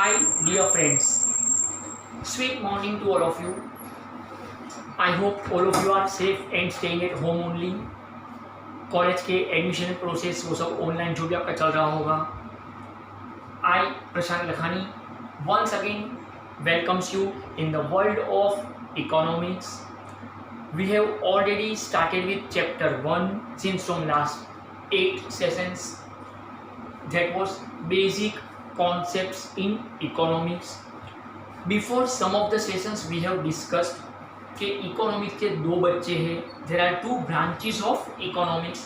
Hi, dear friends. Sweet morning to all of you. I hope all of you are safe and staying at home only. College के admission process वो सब online जो भी आपका चल रहा होगा. I, Prashant Lakhani, once again welcomes you in the world of economics. We have already started with chapter 1 since from last 8 sessions. That was basic concepts in economics. Before some of the sessions we have discussed कि economics के दो बच्चे हैं. There are two branches of economics,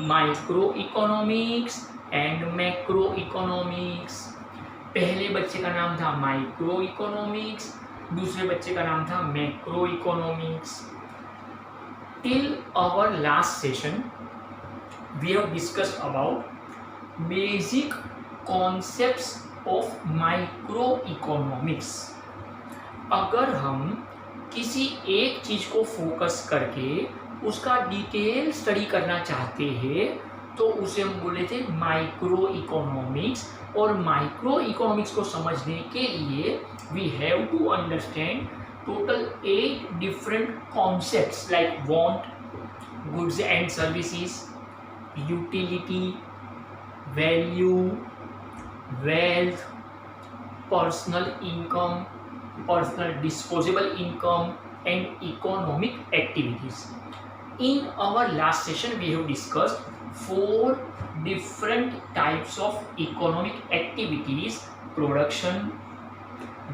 micro economics and macro economics. पहले बच्चे का नाम था माइक्रो इकोनॉमिक्स, दूसरे बच्चे का नाम था macro economics. Till our last session we have discussed about basic concepts of micro economics. अगर हम किसी एक चीज को फोकस करके उसका डिटेल स्टडी करना चाहते हैं तो उसे हम बोले थे माइक्रो इकोनॉमिक्स. और माइक्रो इकोनॉमिक्स को समझने के लिए we have to understand total 8 different concepts like want, goods and services, utility, value, wealth, personal income, personal disposable income and economic activities. In our last session we have discussed 4 different types of economic activities: production,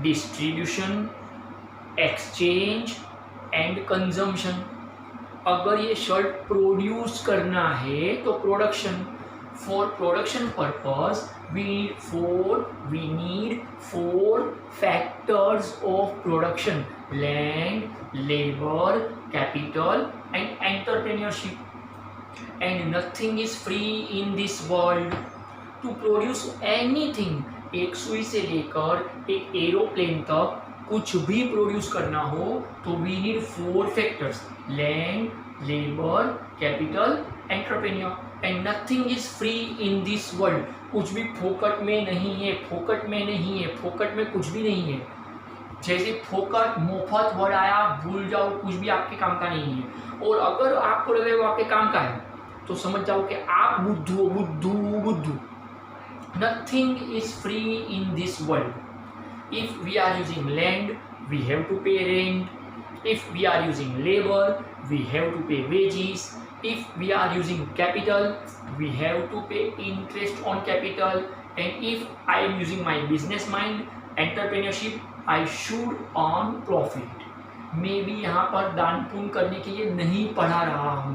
distribution, exchange and consumption. अगर ये shirt produce करना है तो production. For production purpose we need four factors of production: land, labor, capital and entrepreneurship. And nothing is free in this world. To produce anything, एक सुई से लेकर एक एरोप्लेन तक कुछ भी प्रोड्यूस करना हो तो we need 4 factors: land, labor, capital, entrepreneur. And nothing is free in this world. कुछ भी फोकट में नहीं है, फोकट में नहीं है, फोकट में कुछ भी नहीं है. जैसे फोकट, मुफ्त, वर्ड आया भूल जाओ, कुछ भी आपके काम का नहीं है. और अगर आपको लग रहा है वो आपके काम का है तो समझ जाओ कि आप बुद्धू हो, बुद्धू. Nothing is free in this world. If we are using land we have to pay rent. If we are using labour we have to pay wages. If we are using capital, we have to pay interest on capital. And if I am using my business mind, entrepreneurship, I should earn profit. मैं भी यहाँ पर दान पुण्य करने के लिए नहीं पढ़ा रहा हूँ,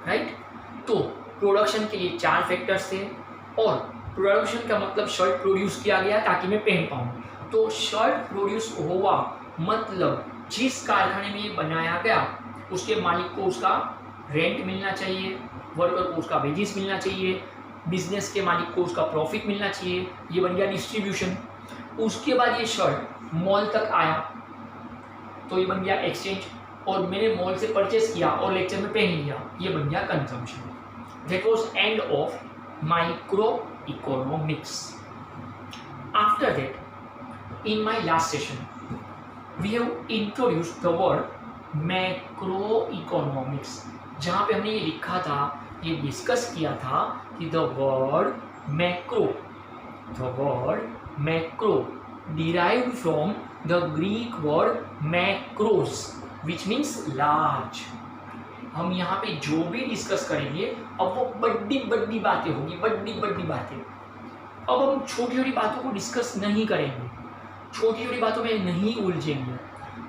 राइट? तो प्रोडक्शन के लिए 4 फैक्टर्स थे. और प्रोडक्शन का मतलब शर्ट प्रोड्यूस किया गया ताकि मैं पहन पाऊँ. तो शर्ट प्रोड्यूस हुआ मतलब जिस कारखाने में ये बनाया गया उसके मालिक को उसका रेंट मिलना चाहिए, वर्कर को उसका वेजेस मिलना चाहिए, बिजनेस के मालिक को उसका प्रॉफिट मिलना चाहिए. ये बन गया डिस्ट्रीब्यूशन. उसके बाद ये शर्ट मॉल तक आया तो ये बन गया एक्सचेंज. और मैंने मॉल से परचेस किया और लेक्चर में पहन लिया, ये बन गया consumption. That was end of micro economics. After that in my last session we have introduced the word macro economics. जहाँ पे हमने ये लिखा था, ये डिस्कस किया था कि the word macro derived from the Greek word macros which means large. हम यहाँ पे जो भी डिस्कस करेंगे अब वो बड़ी बातें होगी, बड़ी बातें. अब हम छोटी छोटी बातों को डिस्कस नहीं करेंगे, छोटी छोटी बातों में नहीं उलझेंगे.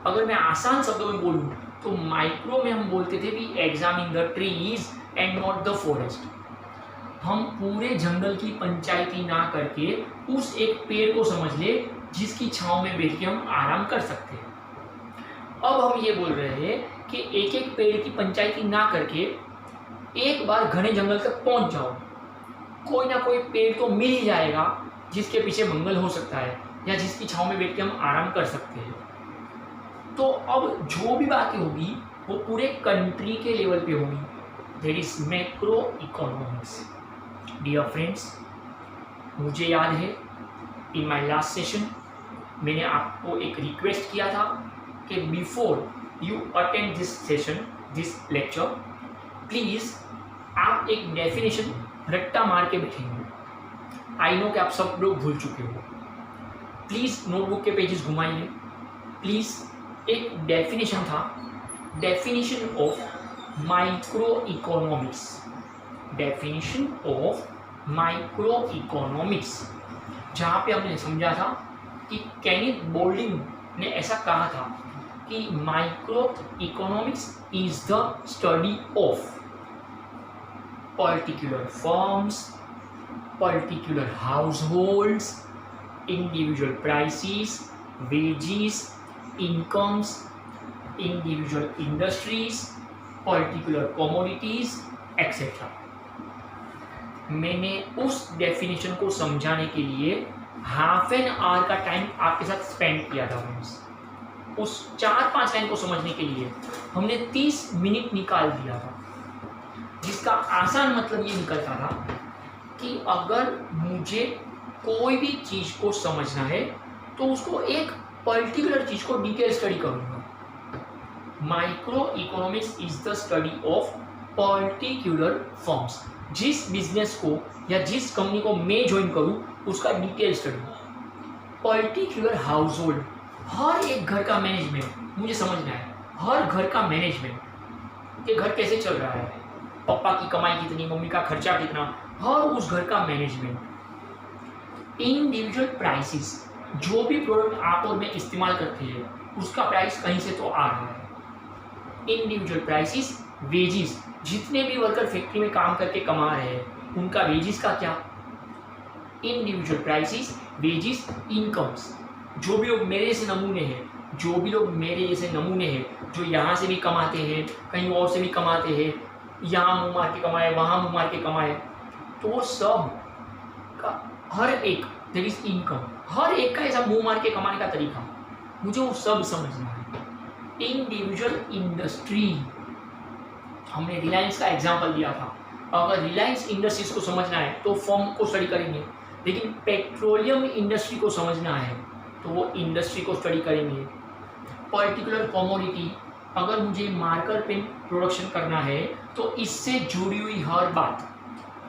अगर मैं आसान शब्दों में बोलूँ तो माइक्रो में हम बोलते थे भी examine the trees and not the forest. हम पूरे जंगल की पंचायती ना करके उस एक पेड़ को समझ ले जिसकी छांव में बैठ के हम आराम कर सकते हैं. अब हम ये बोल रहे हैं कि एक एक पेड़ की पंचायती ना करके एक बार घने जंगल तक पहुंच जाओ, कोई ना कोई पेड़ तो मिल ही जाएगा जिसके पीछे मंगल हो सकता है या जिसकी छांव में बैठ के हम आराम कर सकते हैं. तो अब जो भी बातें होगी वो पूरे कंट्री के लेवल पे होगी. That is macro economics. Dear friends, मुझे याद है इन माई लास्ट सेशन मैंने आपको एक रिक्वेस्ट किया था कि before you attend this session, this lecture, please आप एक डेफिनेशन रट्टा मार के बैठेंगे। आई नो कि आप सब लोग भूल चुके हो। प्लीज़ नोटबुक के पेजेस घुमाइए। प्लीज़ एक डेफिनेशन था, definition of micro economics, definition of micro economics, जहाँ पे हमने समझा था कि केनेथ बोल्डिंग ने ऐसा कहा था कि micro economics is the study of particular firms, particular households, individual prices, wages, incomes, individual industries, particular commodities etcetera. मैंने उस डेफिनेशन को समझाने के लिए हाफ एन आवर का टाइम आपके साथ स्पेंड किया था फ्रेंड्स। उस 4-5 लाइन को समझने के लिए हमने 30 मिनट निकाल दिया था, जिसका आसान मतलब ये निकलता था कि अगर मुझे कोई भी चीज़ को समझना है तो उसको एक पर्टिकुलर चीज़ को डिटेल स्टडी करूँगा। Microeconomics is the study of particular firms. जिस बिजनेस को या जिस कंपनी को मैं ज्वाइन करूँ उसका detail study. Particular household, हर एक घर का मैनेजमेंट मुझे समझना है। हर घर का मैनेजमेंट, कि घर कैसे चल रहा है, पापा की कमाई कितनी, मम्मी का खर्चा कितना, हर उस घर का मैनेजमेंट। इंडिविजुअल प्राइसेस, जो भी प्रोडक्ट आप और मैं इस्तेमाल करते हैं उसका प्राइस कहीं से तो आ रहा है। इंडिविजुअल प्राइसेस, वेजेस, जितने भी वर्कर फैक्ट्री में काम करके कमा रहे हैं उनका वेजेस का क्या। इंडिविजुअल प्राइसेस, वेजेस, इनकम्स, जो भी लोग मेरे जैसे नमूने हैं, जो भी लोग मेरे जैसे नमूने हैं, जो यहाँ से भी कमाते हैं, कहीं और से भी कमाते हैं, यहाँ मुँह मार के कमाए, वहाँ मुँह मार के कमाए, तो वो सब का हर एक, देयर इज इनकम, हर एक का ऐसा मुँह मार के कमाने का तरीका मुझे वो सब समझना है। इंडिविजुअल इंडस्ट्री, हमने रिलायंस का एग्जाम्पल दिया था। अगर रिलायंस इंडस्ट्रीज को समझना है तो फर्म को स्टडी करेंगे, लेकिन पेट्रोलियम इंडस्ट्री को समझना है तो वो इंडस्ट्री को स्टडी करेंगे। पर्टिकुलर कमोडिटी, अगर मुझे मार्कर पेन प्रोडक्शन करना है तो इससे जुड़ी हुई हर बात,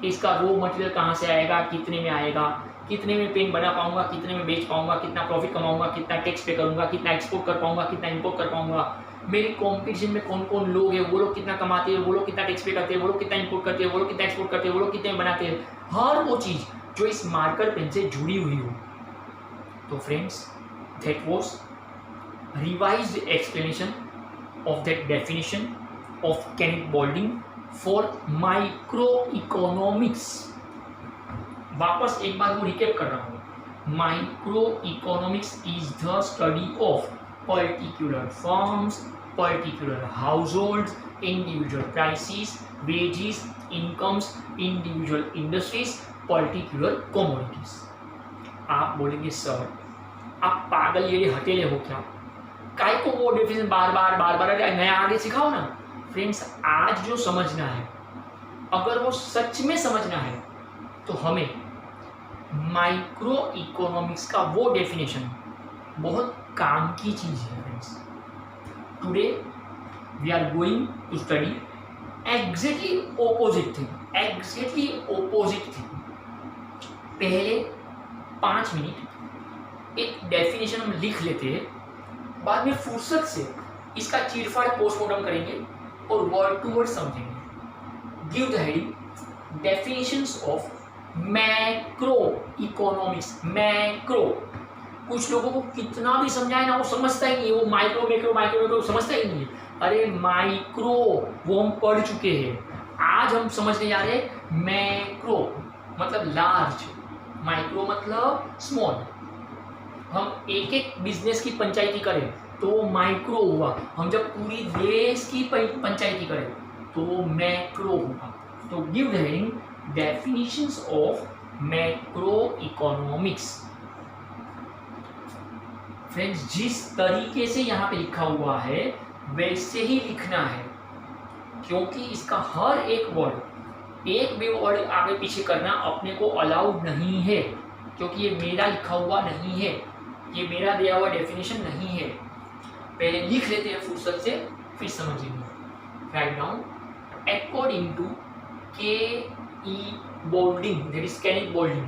इसका रॉ मटेरियल कहाँ से आएगा, कितने में आएगा, कितने में पेन बना पाऊंगा, कितने में बेच पाऊंगा, कितना प्रॉफिट कमाऊंगा, कितना टैक्स पे करूंगा, कितना एक्सपोर्ट कर पाऊंगा, कितना इंपोर्ट कर पाऊंगा, मेरी कॉम्पिटिशन में कौन कौन लोग हैं, वो लोग कितना कमाते हैं, वो लोग कितना टैक्स पे करते हैं, वो लोग कितना इंपोर्ट करते हैं, वो लोग कितना एक्सपोर्ट करते हैं, वो लोग कितने बनाते हैं, हर वो चीज़ जो इस मार्कर पेन से जुड़ी हुई हो। तो friends, that was revised explanation of that definition of Kenneth Boulding for micro economics. वापस एक बार वो रिकेप कर रहा हूँ। Micro economics is the study of particular firms, particular households, individual prices, wages, incomes, individual industries, particular commodities. आप बोलेंगे sir आप पागल ये हटेले हो क्या, काय को वो डेफिनेशन बार बार अरे नया आगे सिखाओ ना। फ्रेंड्स, आज जो समझना है, अगर वो सच में समझना है तो हमें माइक्रो इकोनॉमिक्स का वो डेफिनेशन बहुत काम की चीज़ है। Friends, today we are going to study exactly opposite thing, exactly opposite thing. पहले 5 मिनट एक डेफिनेशन हम लिख लेते हैं, बाद में फुर्सत से इसका चीरफाड़ पोस्टमार्टम करेंगे और वर्ड टू वर्ड समझेंगे। Give the heading definitions of macro economics. Macro, कुछ लोगों को कितना भी समझाए ना वो समझता ही नहीं, वो माइक्रो समझता ही नहीं है। अरे माइक्रो वो हम पढ़ चुके हैं, आज हम समझने जा रहे हैं मैक्रो मतलब लार्ज, माइक्रो मतलब स्मॉल। हम एक एक बिजनेस की पंचायती करें तो वो माइक्रो हुआ, हम जब पूरी देश की पंचायती करें तो वो मैक्रो होगा। तो give the heading definitions of macro economics. Friends, जिस तरीके से यहाँ पे लिखा हुआ है वैसे ही लिखना है, क्योंकि इसका हर एक वर्ड, एक भी वर्ड आगे पीछे करना अपने को अलाउड नहीं है। क्योंकि ये मेरा लिखा हुआ नहीं है, ये मेरा दिया हुआ डेफिनेशन नहीं है। पहले लिख लेते हैं फुर्सत से, फिर समझेंगे। Write down according to K E Boulding, that is Kenneth Boulding,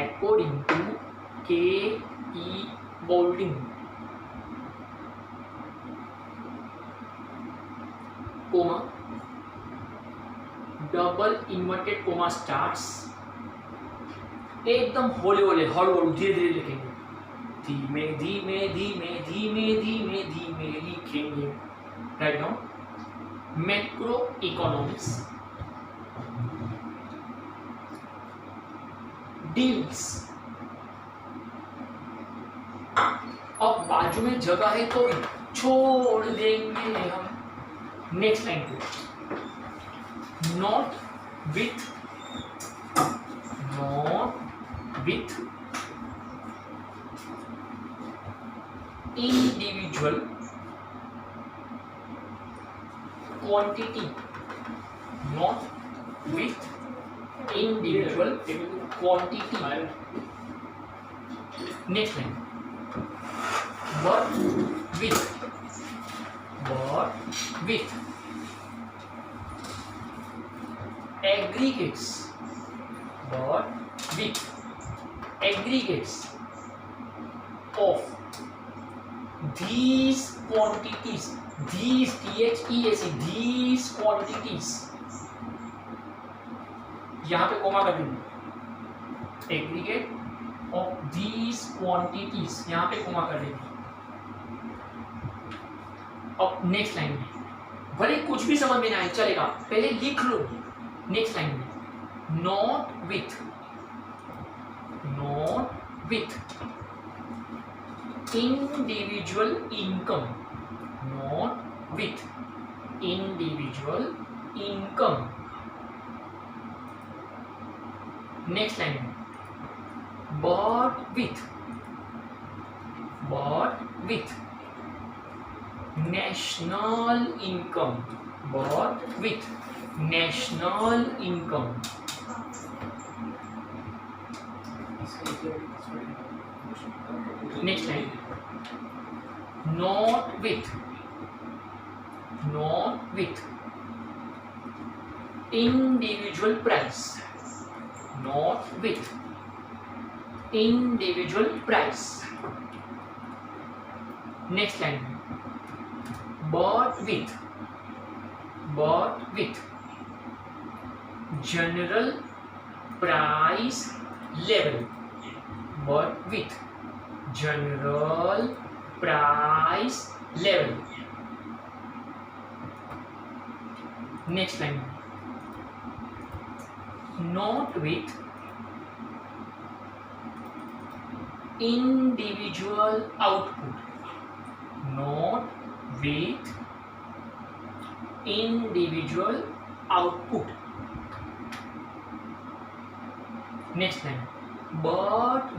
according to K E Boulding, comma double inverted comma starts, एकदम होले होले हड़बड़ धीरे धीरे लिखेंगे, धीमे धीमे धीमे धीमे धीमे धीमे लिखेंगे। Write down macro economics deals, अब बाजू में जगह है तो छोड़ देंगे हम। नेक्स्ट लाइन पे not with individual quantity, not with individual quantity. Next line but with aggregates, but with aggregates of these quantities, these these quantities, यहाँ पे कोमा कर देंगे, एग्रीगेट ऑफ दीज क्वांटिटीज यहाँ पे कोमा कर देंगे। अब नेक्स्ट लाइन में भले कुछ भी समझ में ना आए चलेगा, पहले लिख लो। नेक्स्ट लाइन में not with individual income, not with individual income. Next line में but with national income, but with national income। next line not with individual price, not with individual price। next line but with general price level, but with general price level। next line not with individual output, not with individual output। next line but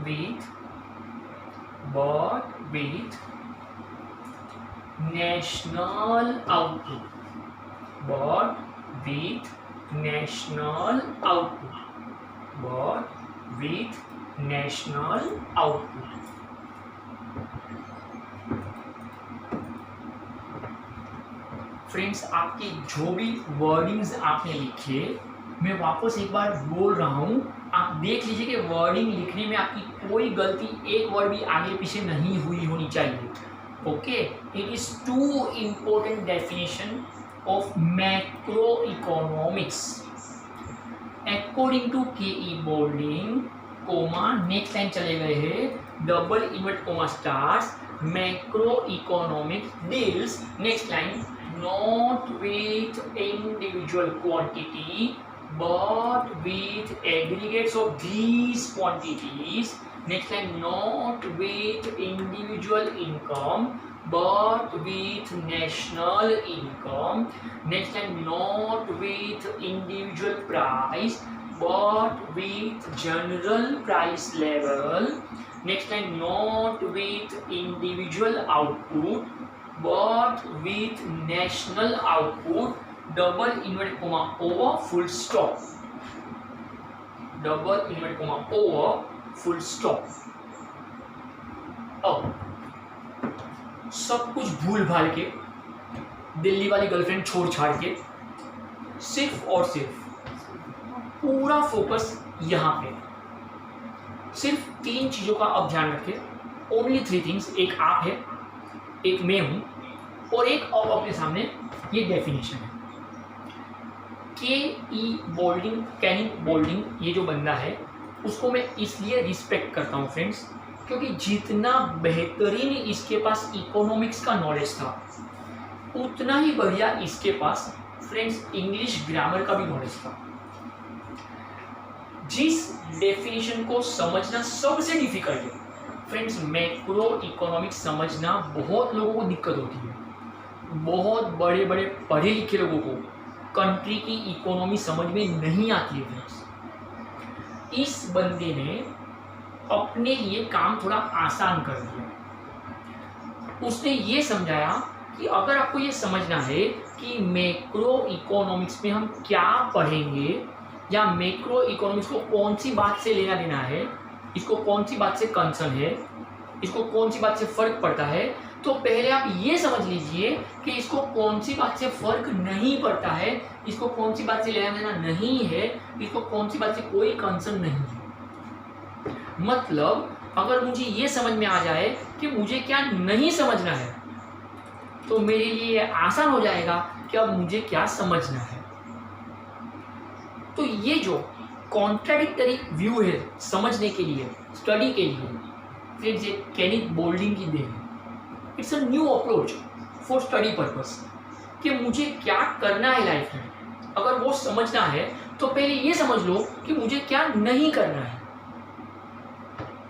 with national output, but with national output, but with national output। Friends आपकी जो भी wordings आपने लिखे मैं वापस एक बार बोल रहा हूँ, आप देख लीजिए कि वर्डिंग लिखने में आपकी कोई गलती एक वर्ड भी आगे पीछे नहीं हुई होनी चाहिए। Okay, it is too important definition of macro economics according to K E. Boulding, comma next line चले गए हैं, double invert comma starts, macroeconomics deals. Next line not with individual quantity but with aggregates of these quantities। next line not with individual income but with national income। next line not with individual price but with general price level। next line not with individual output but with national output, double inverted comma over, full stop, double inverted comma over, full stop. अब सब कुछ भूल भाल के, दिल्ली वाली girlfriend छोड़ छाड़ के, सिर्फ और सिर्फ पूरा फोकस यहाँ पे, सिर्फ 3 चीज़ों का अब ध्यान रखें। Only 3 things. एक आप है, एक मैं हूँ, और एक अब अपने सामने ये डेफिनेशन है। के.ई. बोल्डिंग, केनिथ बोल्डिंग, ये जो बंदा है उसको मैं इसलिए रिस्पेक्ट करता हूँ फ्रेंड्स, क्योंकि जितना बेहतरीन इसके पास इकोनॉमिक्स का नॉलेज था, उतना ही बढ़िया इसके पास फ्रेंड्स इंग्लिश ग्रामर का भी नॉलेज था। जिस डेफिनेशन को समझना सबसे डिफिकल्ट है फ्रेंड्स, मैक्रो इकोनॉमिक्स समझना बहुत लोगों को दिक्कत होती है। बहुत बड़े बड़े पढ़े लिखे लोगों को कंट्री की इकोनॉमी समझ में नहीं आती है फ्रेंड्स। इस बंदे ने अपने लिए काम थोड़ा आसान कर दिया। उसने ये समझाया कि अगर आपको ये समझना है कि मैक्रो इकोनॉमिक्स में हम क्या पढ़ेंगे, या मैक्रो इकोनॉमिक्स को कौन सी बात से लेना देना है, इसको कौन सी बात से कंसर्न है, इसको कौन सी बात से फर्क पड़ता है, तो पहले आप ये समझ लीजिए कि इसको कौन सी बात से फर्क नहीं पड़ता है, इसको कौन सी बात से लेना देना नहीं है, इसको कौन सी बात से कोई कंसर्न नहीं है। मतलब अगर मुझे ये समझ में आ जाए कि मुझे क्या नहीं समझना है, तो मेरे लिए आसान हो जाएगा कि अब मुझे क्या समझना है। तो ये जो कॉन्ट्राडिक्टरी व्यू है समझने के लिए, स्टडी के लिए, फ्रेंड्स ये केनिथ बोल्डिंग की देन है। It's a new approach for study purpose कि मुझे क्या करना है लाइफ में। अगर वो समझना है तो पहले ये समझ लो कि मुझे क्या नहीं करना है।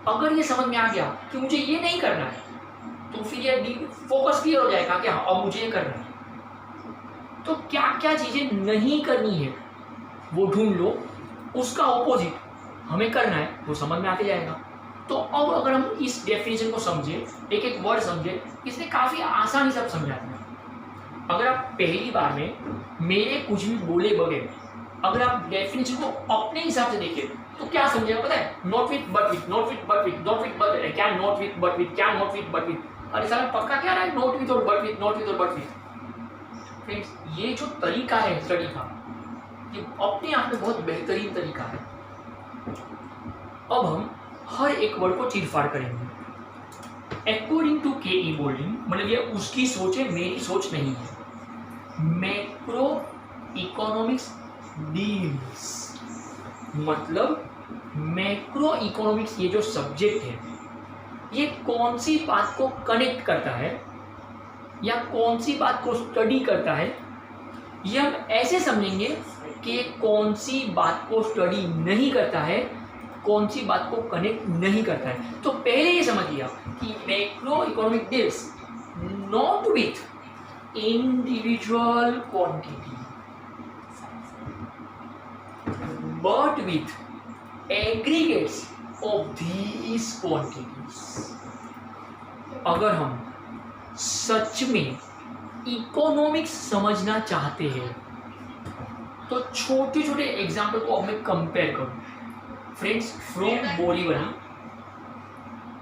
अगर ये समझ में आ गया कि मुझे ये नहीं करना है, तो फिर ये फोकस क्लियर हो जाएगा कि हाँ अब मुझे ये करना है। तो क्या क्या चीज़ें नहीं करनी है वो ढूंढ लो, उसका ऑपोजिट हमें करना है, वो समझ में आते जाएगा। तो अब अगर हम इस डेफिनेशन को समझे, एक एक वर्ड समझे, इसने काफ़ी आसानी से समझा दिया। अगर आप पहली बार में मेरे कुछ भी बोले बगैर अगर आप डेफिनेशन को अपने हिसाब से देखें तो क्या समझेगा पता है? Not with but with, not with but with, not with but, क्या नॉट विथ बट विथ, क्या नॉट विथ बट विथ। अरे साला पक्का क्या रहा है? नॉट विथ और बट विथ, नॉट विथ और बट विथ। फ्रेंड्स ये जो तरीका है स्टडी का, ये अपने आप में बहुत बेहतरीन तरीका है। अब हम हर एक वर्ड को चीरफाड़ करेंगे अकॉर्डिंग टू के.ई. बोल्डिंग। मतलब ये उसकी सोच है, मेरी सोच नहीं है। मैक्रो इकोनॉमिक्स डील्स, मतलब मैक्रो इकोनॉमिक्स ये जो सब्जेक्ट है, ये कौन सी बात को कनेक्ट करता है या कौन सी बात को स्टडी करता है, ये हम ऐसे समझेंगे कि कौन सी बात को स्टडी नहीं करता है, कौन सी बात को कनेक्ट नहीं करता है। तो पहले ये समझ लिया कि macro economic deals not with individual quantity but with aggregates of these quantities। अगर हम सच में इकोनॉमिक्स समझना चाहते हैं तो छोटे छोटे एग्जाम्पल को अब मैं कंपेयर करूं। Friends from Borivali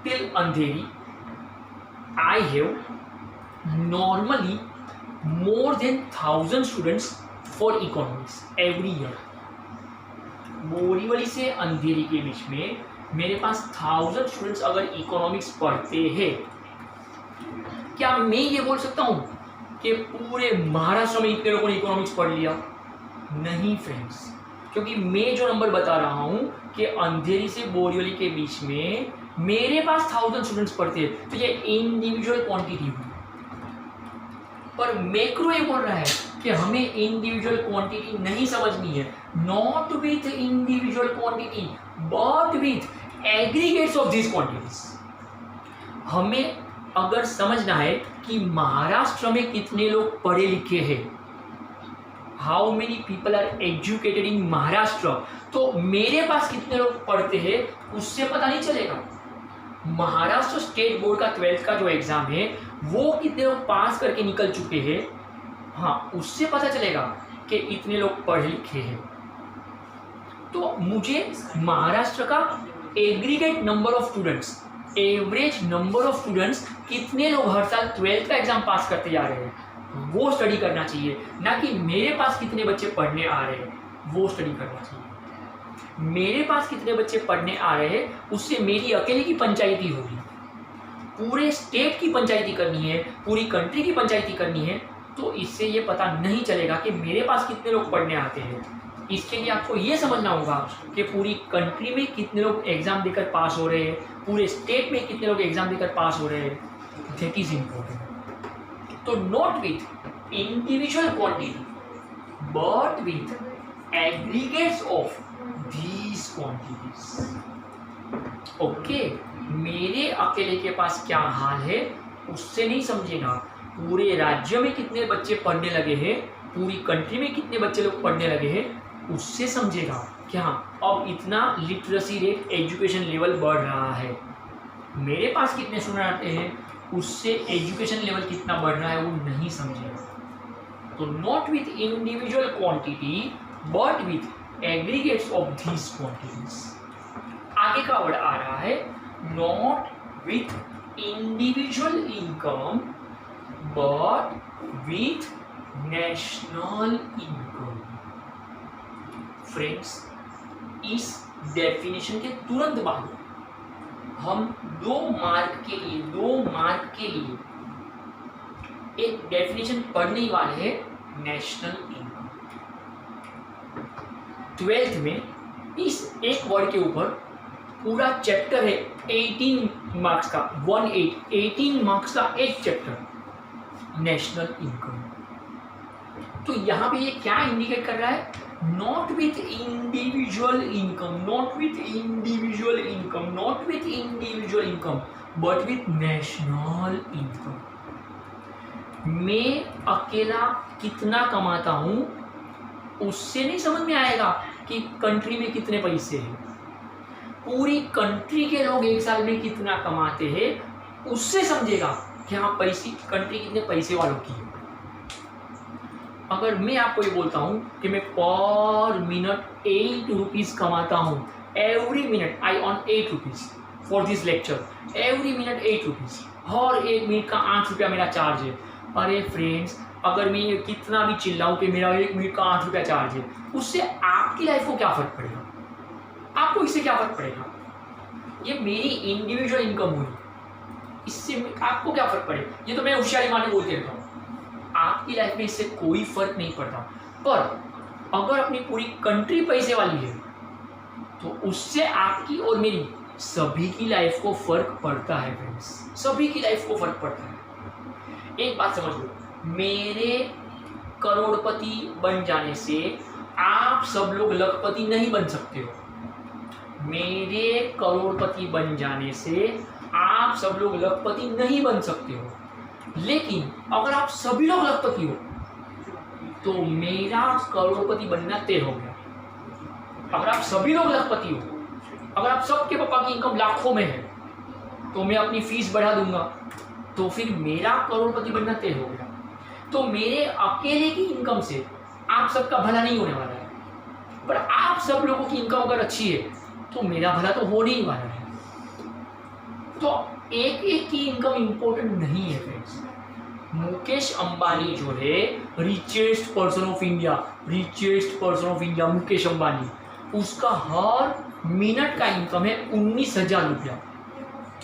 till Andheri I have normally more than 1000 students for economics every year। Borivali से अंधेरी के बीच में मेरे पास 1000 स्टूडेंट्स अगर इकोनॉमिक्स पढ़ते हैं, क्या मैं ये बोल सकता हूँ कि पूरे महाराष्ट्र में इतने लोगों ने इकोनॉमिक्स पढ़ लिया? नहीं फ्रेंड्स, क्योंकि मैं जो नंबर बता रहा हूँ कि अंधेरी से बोरीवली के बीच में मेरे पास 1000 स्टूडेंट्स पढ़ते हैं, तो ये इंडिविजुअल क्वांटिटी हुई। पर मैक्रो ये बोल रहा है कि हमें इंडिविजुअल क्वांटिटी नहीं समझनी है, not with individual quantity but with aggregates of this quantities. हमें अगर समझना है कि महाराष्ट्र में कितने लोग पढ़े लिखे हैं, how many people are educated in Maharashtra, तो मेरे पास कितने लोग पढ़ते हैं उससे पता नहीं चलेगा। महाराष्ट्र स्टेट बोर्ड का 12th का जो एग्जाम है वो कितने लोग पास करके निकल चुके हैं, हाँ उससे पता चलेगा कि इतने लोग पढ़े लिखे हैं। तो मुझे महाराष्ट्र का aggregate number of students, average number of students कितने लोग हर साल 12th का एग्जाम पास करते जा रहे हैं वो स्टडी करना चाहिए, ना कि मेरे पास कितने बच्चे पढ़ने आ रहे हैं वो स्टडी करना चाहिए। मेरे पास कितने बच्चे पढ़ने आ रहे हैं उससे मेरी अकेले की पंचायती होगी, पूरे स्टेट की पंचायती करनी है, पूरी कंट्री की पंचायती करनी है, तो इससे ये पता नहीं चलेगा कि मेरे पास कितने लोग पढ़ने आते हैं। इसके लिए आपको ये समझना होगा कि पूरी कंट्री में कितने लोग एग्जाम देकर पास हो रहे हैं, पूरे स्टेट में कितने लोग एग्जाम देकर पास हो रहे हैं, दैट इज इम्पोर्टेंट। तो not with individual quantity but with aggregates of these quantities. Okay, मेरे अकेले के पास क्या हाल है उससे नहीं समझेगा, पूरे राज्य में कितने बच्चे पढ़ने लगे हैं, पूरी कंट्री में कितने बच्चे लोग पढ़ने लगे हैं उससे समझेगा कि हाँ अब इतना लिटरेसी रेट, एजुकेशन लेवल बढ़ रहा है। मेरे पास कितने स्टूडेंट आते हैं उससे एजुकेशन लेवल कितना बढ़ रहा है वो नहीं समझेगा। तो not with individual quantity but with aggregates of these quantities. आगे का वर्ड आ रहा है not with individual income but with national income. Friends, इस डेफिनेशन के तुरंत बाद हम 2 मार्क के लिए एक डेफिनेशन पढ़ने वाले हैं नेशनल इनकम। 12th में इस एक वर्ड के ऊपर पूरा चैप्टर है 18 मार्क्स का, 18 मार्क्स का एक चैप्टर नैशनल इनकम। तो यहाँ पे ये क्या इंडिकेट कर रहा है, not with individual income, not with individual income, not with individual income but with national income. मैं अकेला कितना कमाता हूँ उससे नहीं समझ में आएगा कि कंट्री में कितने पैसे हैं, पूरी कंट्री के लोग एक साल में कितना कमाते हैं उससे समझेगा कि हाँ पैसे कंट्री कितने पैसे वालों की है। अगर मैं आपको ये बोलता हूँ कि मैं पर मिनट 8 रुपीज़ कमाता हूँ, every minute I earn 8 rupees for this lecture, every minute 8 rupees, हर एक मिनट का 8 रुपया मेरा चार्ज है। अरे फ्रेंड्स, अगर मैं ये कितना भी चिल्लाऊँ कि मेरा 1 मिनट का 8 रुपया चार्ज है, उससे आपकी लाइफ को क्या फ़र्क पड़ेगा, आपको इससे क्या फ़र्क पड़ेगा? ये मेरी इंडिविजुअल इनकम हुई, इससे आपको क्या फ़र्क पड़ेगा? ये तो मैं होशियारी मारने बोलते रहता हूँ, आपकी लाइफ में इससे कोई फर्क नहीं पड़ता। पर अगर अपनी पूरी कंट्री पैसे वाली है तो उससे आपकी और मेरी सभी की लाइफ को फर्क पड़ता है फ्रेंड्स, सभी की लाइफ को फर्क पड़ता है। एक बात समझ लो, मेरे करोड़पति बन जाने से आप सब लोग लखपति नहीं बन सकते हो, मेरे करोड़पति बन जाने से आप सब लोग लखपति नहीं बन सकते हो। लेकिन अगर आप सभी लोग लखपति हो तो मेरा करोड़पति बनना तय हो गया। अगर आप सभी लोग लखपति हो, अगर आप सबके पापा की इनकम लाखों में है तो मैं अपनी फीस बढ़ा दूंगा, तो फिर मेरा करोड़पति बनना तय हो गया। तो मेरे अकेले की इनकम से आप सबका भला नहीं होने वाला है, पर आप सब लोगों की इनकम अगर अच्छी है तो मेरा भला तो होने ही वाला है। तो एक एक की इनकम इंपॉर्टेंट नहीं है फ्रेंड्स। मुकेश अंबानी जो है richest person of India, richest person of India Mukesh Ambani, उसका हर मिनट का इनकम है 19,000 रुपया,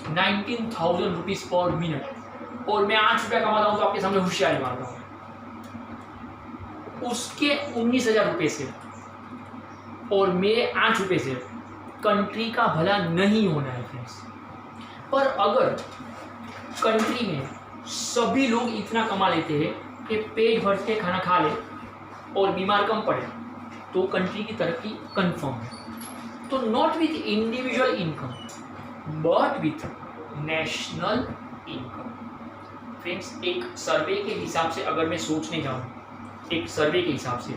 19,000 रुपीज पर मिनट, और मैं 8 रुपया कमाता हूँ तो आपके सामने होशियारी मार रहा हूँ। उसके 19,000 रुपये से और मेरे 8 रुपये से कंट्री का भला नहीं होना है फ्रेंड्स। पर अगर कंट्री में सभी लोग इतना कमा लेते हैं कि पेट भर के खाना खा ले और बीमार कम पड़े, तो कंट्री की तरक्की कंफर्म है। तो not with individual income but with national income. Friends, एक सर्वे के हिसाब से अगर मैं सोचने जाऊँ, एक सर्वे के हिसाब से,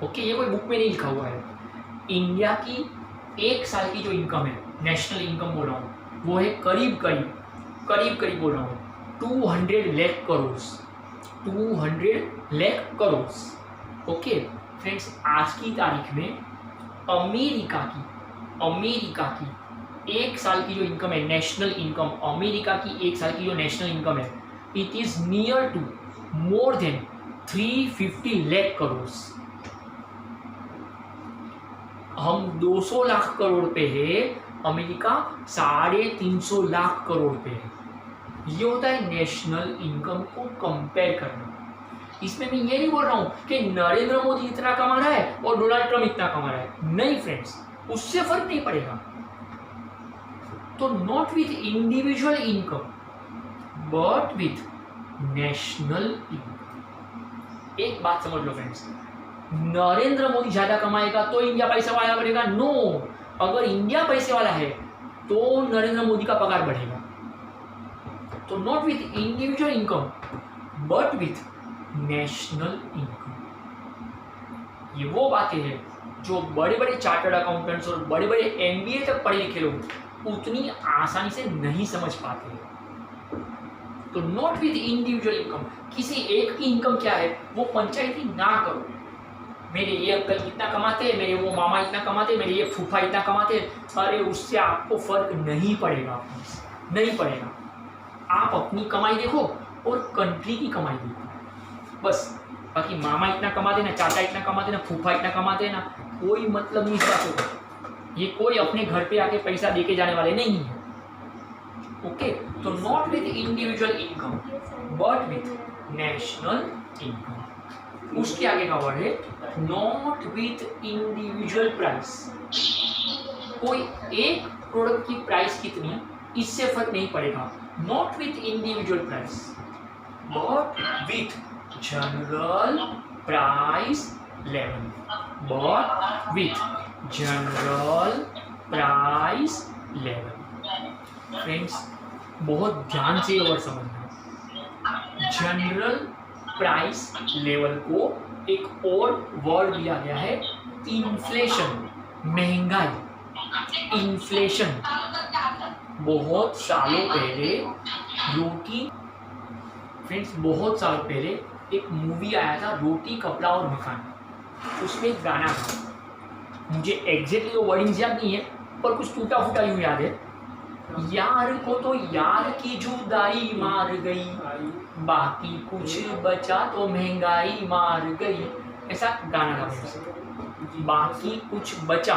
ओके, ये कोई बुक में नहीं लिखा हुआ है, इंडिया की एक साल की जो इनकम है, नेशनल इनकम बोल रहा हूँ, वो है करीब करीब बोल रहा हूँ 200 लाख करोड़, 200 लाख करोड़। ओके फ्रेंड्स, आज की तारीख में अमेरिका की एक साल की जो इनकम है, नेशनल इनकम, अमेरिका की एक साल की जो नेशनल इनकम है, it is near to more than 350 lakh crore. हम 200 लाख करोड़ पे है, अमेरिका 350 लाख करोड़ पे है। ये होता है नेशनल इनकम को कंपेयर करना। इसमें मैं ये नहीं बोल रहा हूँ कि नरेंद्र मोदी इतना कमा रहा है और डोनाल्ड ट्रम्प इतना कमा रहा है, नहीं फ्रेंड्स, उससे फर्क नहीं पड़ेगा। तो not with individual income but with national income. एक बात समझ लो फ्रेंड्स, नरेंद्र मोदी ज्यादा कमाएगा तो इंडिया पैसे वाला बढ़ेगा? नो, अगर इंडिया पैसे वाला है तो नरेंद्र मोदी का पगार बढ़ेगा। तो not with individual income but with national income. ये वो बातें हैं जो बड़े बड़े चार्टर्ड अकाउंटेंट्स और बड़े बड़े एमबीए तक पढ़े लिखे लोग उतनी आसानी से नहीं समझ पाते हैं। तो नॉट विथ इंडिविजुअल इनकम, किसी एक की इनकम क्या है वो पंचायती ना करो। मेरे ये अंकल इतना कमाते हैं, मेरे वो मामा इतना कमाते हैं, मेरे ये फूफा इतना बातें, अरे उससे आपको फर्क नहीं पड़ेगा, नहीं पड़ेगा। आप अपनी कमाई देखो और कंट्री की कमाई देखो बस। बाकी मामा इतना कमा देना, चाचा इतना कमा देना, फूफा इतना कमा देना, कोई मतलब नहीं इस बातों का। ये कोई अपने घर पे आके पैसा देके जाने वाले नहीं है। ओके, तो not with individual income but with national income. उसके आगे का वर्ड है नॉट विथ इंडिविजुअल प्राइस। कोई एक प्रोडक्ट की प्राइस कितनी, इससे फर्क नहीं पड़ेगा। Not with individual price but with general price level, but with general price level. Friends, बहुत ध्यान से ये वर्ड समझना। जनरल प्राइस लेवल को एक और वर्ड दिया गया है, इन्फ्लेशन, महंगाई, इन्फ्लेशन। बहुत सालों पहले रोटी, फ्रेंड्स बहुत सालों पहले एक मूवी आया था, रोटी कपड़ा और मकान। उसमें एक गाना था, मुझे एग्जैक्टली वो वर्डिंग्स याद नहीं है पर कुछ टूटा फूटा यूं याद है। यार को तो यार की जुदाई मार गई, बाकी कुछ बचा तो महंगाई मार गई, ऐसा गाना था। बाकी कुछ बचा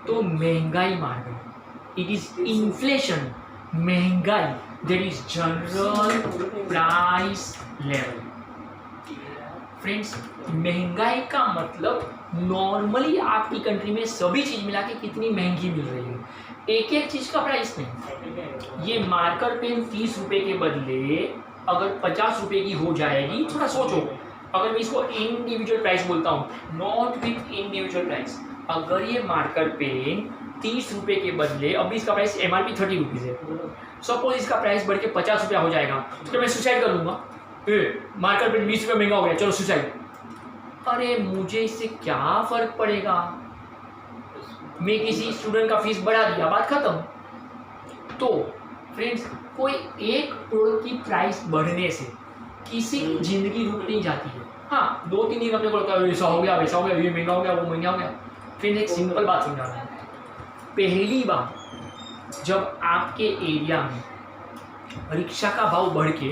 तो महंगाई मार गई। इट इज इन्फ्लेशन, महंगाई, that is general price level. Friends, महंगाई का मतलब नॉर्मली आपकी कंट्री में सभी चीज मिला के कितनी महंगी मिल रही है, एक एक चीज का प्राइस नहीं। ये मार्कर पेन 30 रुपए के बदले अगर 50 रुपए की हो जाएगी, थोड़ा सोचो। अगर मैं इसको इंडिविजुअल प्राइस बोलता हूँ, नॉट विथ इंडिविजुअल प्राइस, अगर ये मार्कर पेन 30 रुपए के बदले, अभी इसका प्राइस MRP 30 रुपीज़ है, सपोज इसका प्राइस बढ़ के 50 रुपया हो जाएगा तो मैं सुसाइड कर लूँगा। मार्कर पेन 20 रुपये महंगा हो गया, चलो सुसाइड। अरे मुझे इससे क्या फर्क पड़ेगा, मैं किसी स्टूडेंट का फीस बढ़ा दिया, बात खत्म। तो फ्रेंड्स, कोई एक प्रोडक्ट की प्राइस बढ़ने से किसी की जिंदगी रुक नहीं जाती है। हाँ, 2-3 दिन अपने को लगता है ऐसा हो गया, वैसा हो गया, ये महंगा हो गया, वो महंगा हो गया। फिर एक सिंपल बात समझा रहा हूँ। पहली बार जब आपके एरिया में रिक्शा का भाव बढ़ के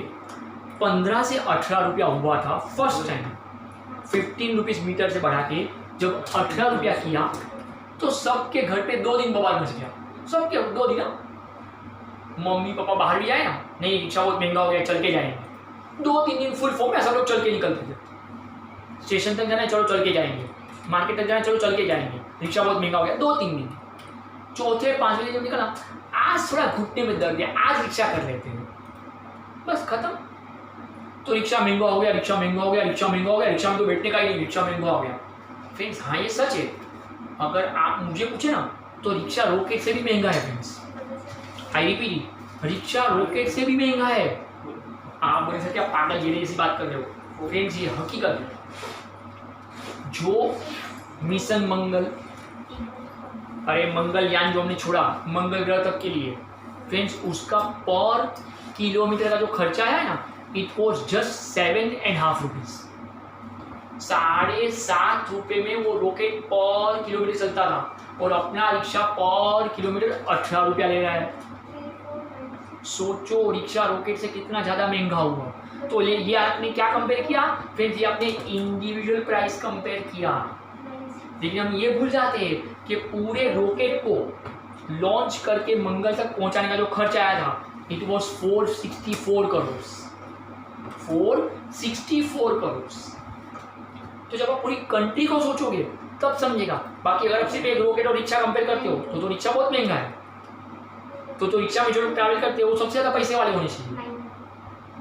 15 से 18 रुपया हुआ था, फर्स्ट टाइम 15 रुपीज़ मीटर से बढ़ा के जब 18 रुपया किया, तो सबके घर पे 2 दिन बवाल मच गया। सबके 2 दिन, मम्मी पापा बाहर भी आए ना, नहीं रिक्शा बहुत महंगा हो गया, चल के जाएंगे। 2-3 दिन फुल फॉर्म में सब लोग चल के निकलते थे। स्टेशन तक जाना है, चलो चल के जाएंगे, मार्केट तक जाना है, चलो चल के जाएंगे, रिक्शा बहुत महंगा हो गया। 2-3 दिन, चौथे 5वें जब निकला, आज थोड़ा घुटने में दर्द है, आज रिक्शा कर लेते हैं, बस खत्म। तो रिक्शा महंगा हो गया, रिक्शा महंगा हो गया, रिक्शा महंगा हो गया, रिक्शा में तो बैठने का ही नहीं, रिक्शा महंगा हो गया। फ्रेंड्स, हाँ ये सच है। अगर आप मुझे पूछे ना तो रिक्शा रॉकेट से भी महंगा है friends. I repeat, rickshaw rocket से भी महंगा है। आप बोले सर क्या पागल जेने जैसी बात कर रहे हो? फ्रेंड्स, ये हकीकत है। जो मिशन मंगल, अरे मंगलयान जो हमने छोड़ा मंगल ग्रह तक के लिए, फ्रेंड्स उसका पर किलोमीटर का जो खर्चा है ना, इट वॉज जस्ट 7.5 रुपीज़। 7.5 रुपये में वो रॉकेट पर किलोमीटर चलता था। और अपना रिक्शा पर किलोमीटर 18 रुपया ले रहा है। सोचो रिक्शा रॉकेट से कितना ज़्यादा महंगा हुआ। तो ये आपने क्या कंपेयर किया फ्रेंड्स, ये आपने इंडिविजुअल प्राइस कंपेयर किया। लेकिन हम ये भूल जाते हैं कि पूरे रॉकेट को लॉन्च करके मंगल तक पहुंचाने का जो खर्च आया था इट वॉज 464 करोड़। 464 करोड़। तो जब आप पूरी कंट्री को सोचोगे तब समझेगा। बाकी अगर आप सिर्फ एक रॉकेट और रिक्शा कंपेयर करते हो तो रिक्शा बहुत महंगा है। तो रिक्शा में जो लोग ट्रैवल करते हैं वो सबसे ज़्यादा पैसे वाले होने चाहिए,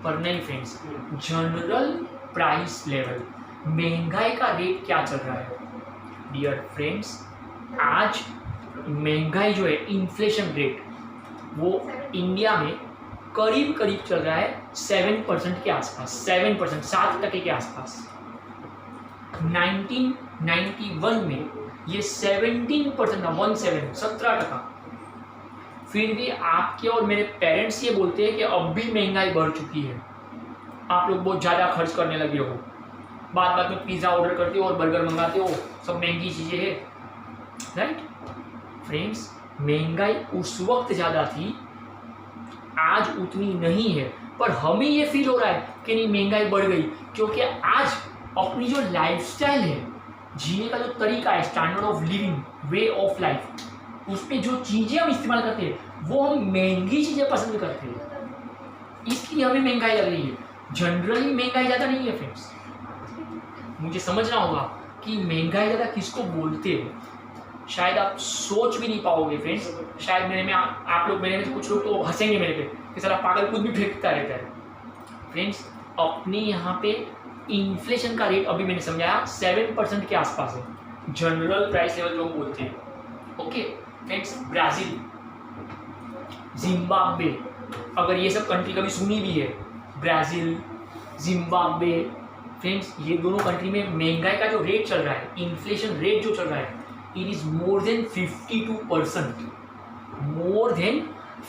पर नहीं फ्रेंड्स। जनरल प्राइस लेवल, महंगाई का रेट क्या चल रहा है डियर फ्रेंड्स? आज महंगाई जो है इन्फ्लेशन रेट वो इंडिया में करीब करीब चल रहा है 7% के आसपास, 7%, 7% के आसपास। 1991 में ये 17% था, 17%। फिर भी आपके और मेरे पेरेंट्स ये बोलते हैं कि अब भी महंगाई बढ़ चुकी है, आप लोग बहुत ज़्यादा खर्च करने लगे हो, बात बात में पिज़्ज़ा ऑर्डर करते हो और बर्गर मंगाते हो, सब महंगी चीज़ें हैं, राइट फ्रेंड्स? महंगाई उस वक्त ज़्यादा थी, आज उतनी नहीं है, पर हमें ये फील हो रहा है कि नहीं महंगाई बढ़ गई, क्योंकि आज अपनी जो लाइफस्टाइल है, जीने का जो तरीका है, standard of living, way of life, उसमें जो चीज़ें हम इस्तेमाल करते हैं वो हम महंगी चीज़ें पसंद करते हैं, इसलिए हमें महंगाई लग रही है। जनरली महंगाई ज़्यादा नहीं है फ्रेंड्स। मुझे समझना होगा कि महंगाई ज़्यादा किसको बोलते हैं। शायद आप सोच भी नहीं पाओगे फ्रेंड्स। शायद मेरे में आप लोग, मेरे में कुछ लोग तो हंसेंगे मेरे पे कि सारा पागल खुद भी फेंकता रहता है। फ्रेंड्स अपने यहाँ पे इन्फ्लेशन का रेट अभी मैंने समझाया 7% के आसपास है, जनरल प्राइस लेवल जो बोलते हैं। ओके फ्रेंड्स, ब्राज़ील, जिम्बाब्वे, अगर ये सब कंट्री कभी सुनी भी है, ब्राज़ील, जिम्बाब्वे, फ्रेंड्स ये दोनों कंट्री में महंगाई का जो रेट चल रहा है, इन्फ्लेशन रेट जो चल रहा है, it is more than 52%, more than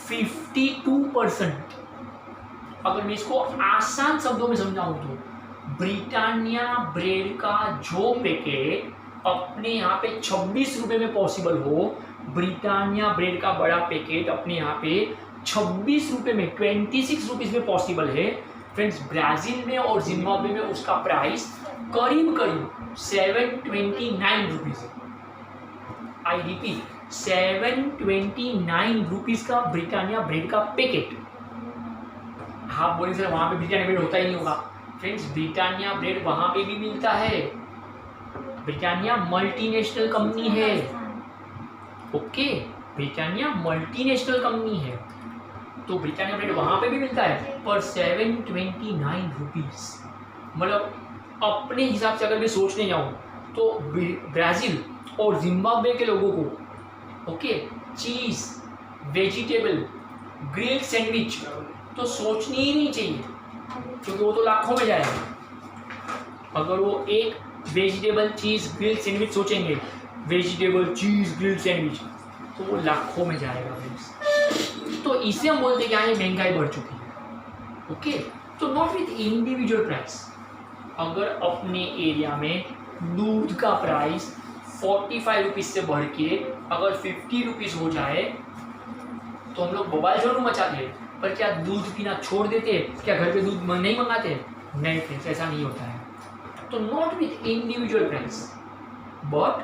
52%। अगर मैं इसको आसान शब्दों में समझाऊं तो ब्रिटानिया ब्रेड का जो पैकेट अपने यहाँ पे 26 रुपये में पॉसिबल हो, ब्रिटानिया ब्रेड का बड़ा पैकेट अपने यहाँ पे 26 रुपये में, 26 रुपीज़ में पॉसिबल है फ्रेंड्स। ब्राज़ील में और जिम्बाब्वे में उसका प्राइस करीब करीब 729 रुपीज़ है। आई रिपीट 729 रुपीज़ का ब्रिटानिया ब्रेड का पैकेट। हाँ बोले सर वहाँ पे ब्रिटानिया ब्रेड होता ही नहीं होगा। फ्रेंड्स ब्रिटानिया ब्रेड वहाँ पे भी मिलता है। ब्रिटानिया मल्टीनेशनल कंपनी है, ओके ब्रिटानिया मल्टीनेशनल कंपनी है, तो ब्रिटानिया ब्रेड वहाँ पे भी मिलता है, पर 729 रुपीज़। मतलब अपने हिसाब से अगर मैं सोचने जाऊँ तो ब्राज़ील और जिम्बाब्वे के लोगों को ओके चीज़, वेजिटेबल, ग्रिल्ड सैंडविच तो सोचनी ही नहीं चाहिए, क्योंकि वो तो लाखों में जाएगा। अगर वो एक वेजिटेबल चीज़ ग्रिल्ड सैंडविच सोचेंगे, वेजिटेबल चीज़ ग्रिल्ड सैंडविच, तो वो लाखों में जाएगा फ्रेंड्स। तो इसे हम बोलते हैं कि हाँ ये महंगाई बढ़ चुकी है, ओके। तो नॉट विथ इंडिविजुअल प्राइस। अगर अपने एरिया में दूध का प्राइस 45 रुपीज़ से बढ़ के अगर 50 रुपीज़ हो जाए तो हम लोग बवाल जरूर मचाते हैं, पर क्या दूध पीना छोड़ देते हैं? क्या घर पे दूध नहीं मंगाते? नहीं फ्रेंड्स, ऐसा नहीं होता है। तो not with individual price but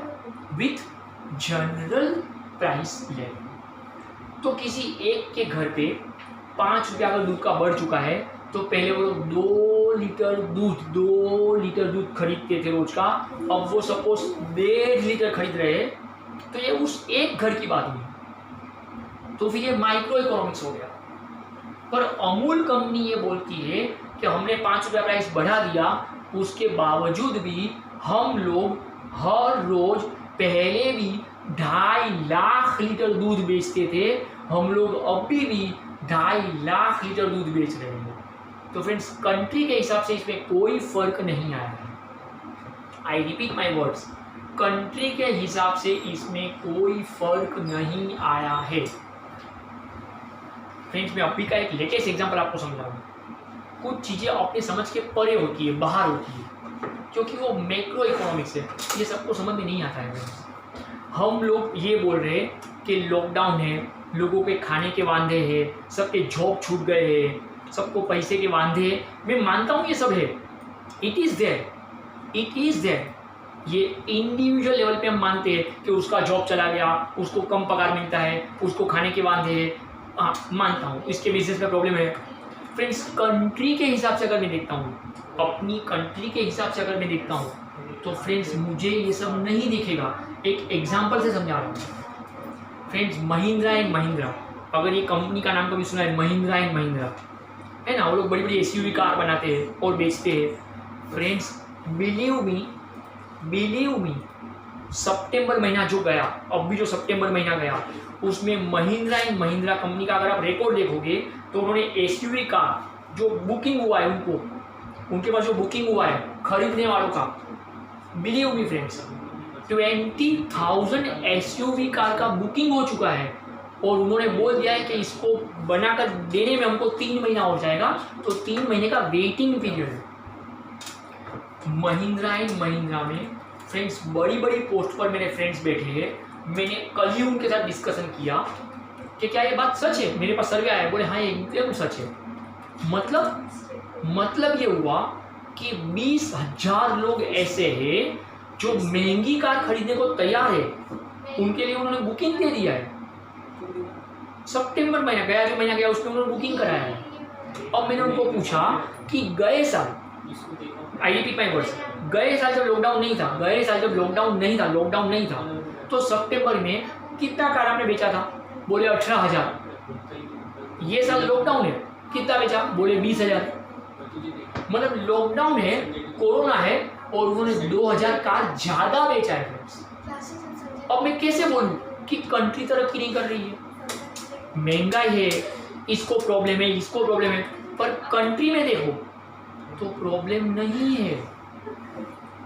with general price level. तो किसी एक के घर पे 5 रुपया अगर दूध का बढ़ चुका है तो पहले वो लोग 2 लीटर दूध खरीदते थे रोज का, अब वो सपोज 1.5 लीटर खरीद रहे हैं, तो ये उस एक घर की बात हुई। तो फिर ये माइक्रो इकोनॉमिक्स हो गया। पर अमूल कंपनी ये बोलती है कि हमने 5 रुपया प्राइस बढ़ा दिया, उसके बावजूद भी हम लोग हर रोज पहले भी 2.5 लाख लीटर दूध बेचते थे, हम लोग अभी भी 2.5 लाख लीटर दूध बेच रहे हैं। तो फ्रेंड्स कंट्री के हिसाब से इसमें कोई फर्क नहीं आया है। I repeat my words, country के हिसाब से इसमें कोई फर्क नहीं आया है। फ्रेंड्स मैं अभी का एक लेटेस्ट एग्जांपल आपको समझाऊंगा। कुछ चीज़ें अपने समझ के परे होती है, बाहर होती है, क्योंकि वो मैक्रो इकोनॉमिक्स है, ये सबको समझ में नहीं आता है। हम लोग ये बोल रहे कि लॉकडाउन है, लोगों के खाने के वांदे हैं, सबके जॉब छूट गए हैं, सबको पैसे के वांदे हैं। मैं मानता हूँ ये सब है, इट इज़ देयर। ये इंडिविजुअल लेवल पे हम मानते हैं कि उसका जॉब चला गया, उसको कम पगार मिलता है, उसको खाने के वांदे हैं। हाँ, मानता हूँ इसके बिजनेस में प्रॉब्लम है। फ्रेंड्स, कंट्री के हिसाब से अगर मैं देखता हूँ, अपनी कंट्री के हिसाब से अगर मैं देखता हूँ, तो फ्रेंड्स मुझे ये सब नहीं दिखेगा। एक एग्जांपल से समझा रहा हूँ। फ्रेंड्स, महिंद्रा एंड महिंद्रा, अगर ये कंपनी का नाम कभी सुना है, महिंद्रा एंड महिंद्रा, है ना, वो लोग बड़ी बड़ी एसयूवी कार बनाते हैं और बेचते हैं। फ्रेंड्स, बिलीव मी, सितंबर महीना जो गया, अभी जो सितंबर महीना गया, उसमें महिंद्रा एंड महिंद्रा कंपनी का अगर आप रिकॉर्ड देखोगे तो उन्होंने एसयूवी कार जो बुकिंग हुआ है, उनके पास जो बुकिंग हुआ है खरीदने वालों का, believe me friends, 20,000 SUV car का बुकिंग हो चुका है। और उन्होंने बोल दिया है कि इसको बनाकर देने में हमको 3 महीना हो जाएगा, तो 3 महीने का वेटिंग पीरियड है। महिंद्रा एंड महिंद्रा में फ्रेंड्स बड़ी बड़ी पोस्ट पर मेरे फ्रेंड्स बैठे हैं। मैंने कल ही उनके साथ डिस्कशन किया कि क्या ये बात सच है। मेरे पास सर्वे आया, बोले हाँ एकदम सच है। मतलब ये हुआ कि 20,000 लोग ऐसे हैं जो महंगी कार खरीदने को तैयार है, उनके लिए उन्होंने बुकिंग दे दिया है। सितंबर महीना गया, जो महीना गया उसमें उन्होंने बुकिंग कराया है। अब मैंने उनको पूछा कि गए साल गए साल जब लॉकडाउन नहीं था, तो सितंबर में कितना कार आपने बेचा था? बोले 18,000। ये साल लॉकडाउन है, कितना बेचा? बोले 20,000। मतलब लॉकडाउन है, कोरोना है, और उन्होंने 2,000 कार ज्यादा बेचा है फ्रेंड्स। अब मैं कैसे बोलूं कि कंट्री तरक्की नहीं कर रही है? महंगाई है, इसको प्रॉब्लम है, पर कंट्री में देखो तो प्रॉब्लम नहीं है,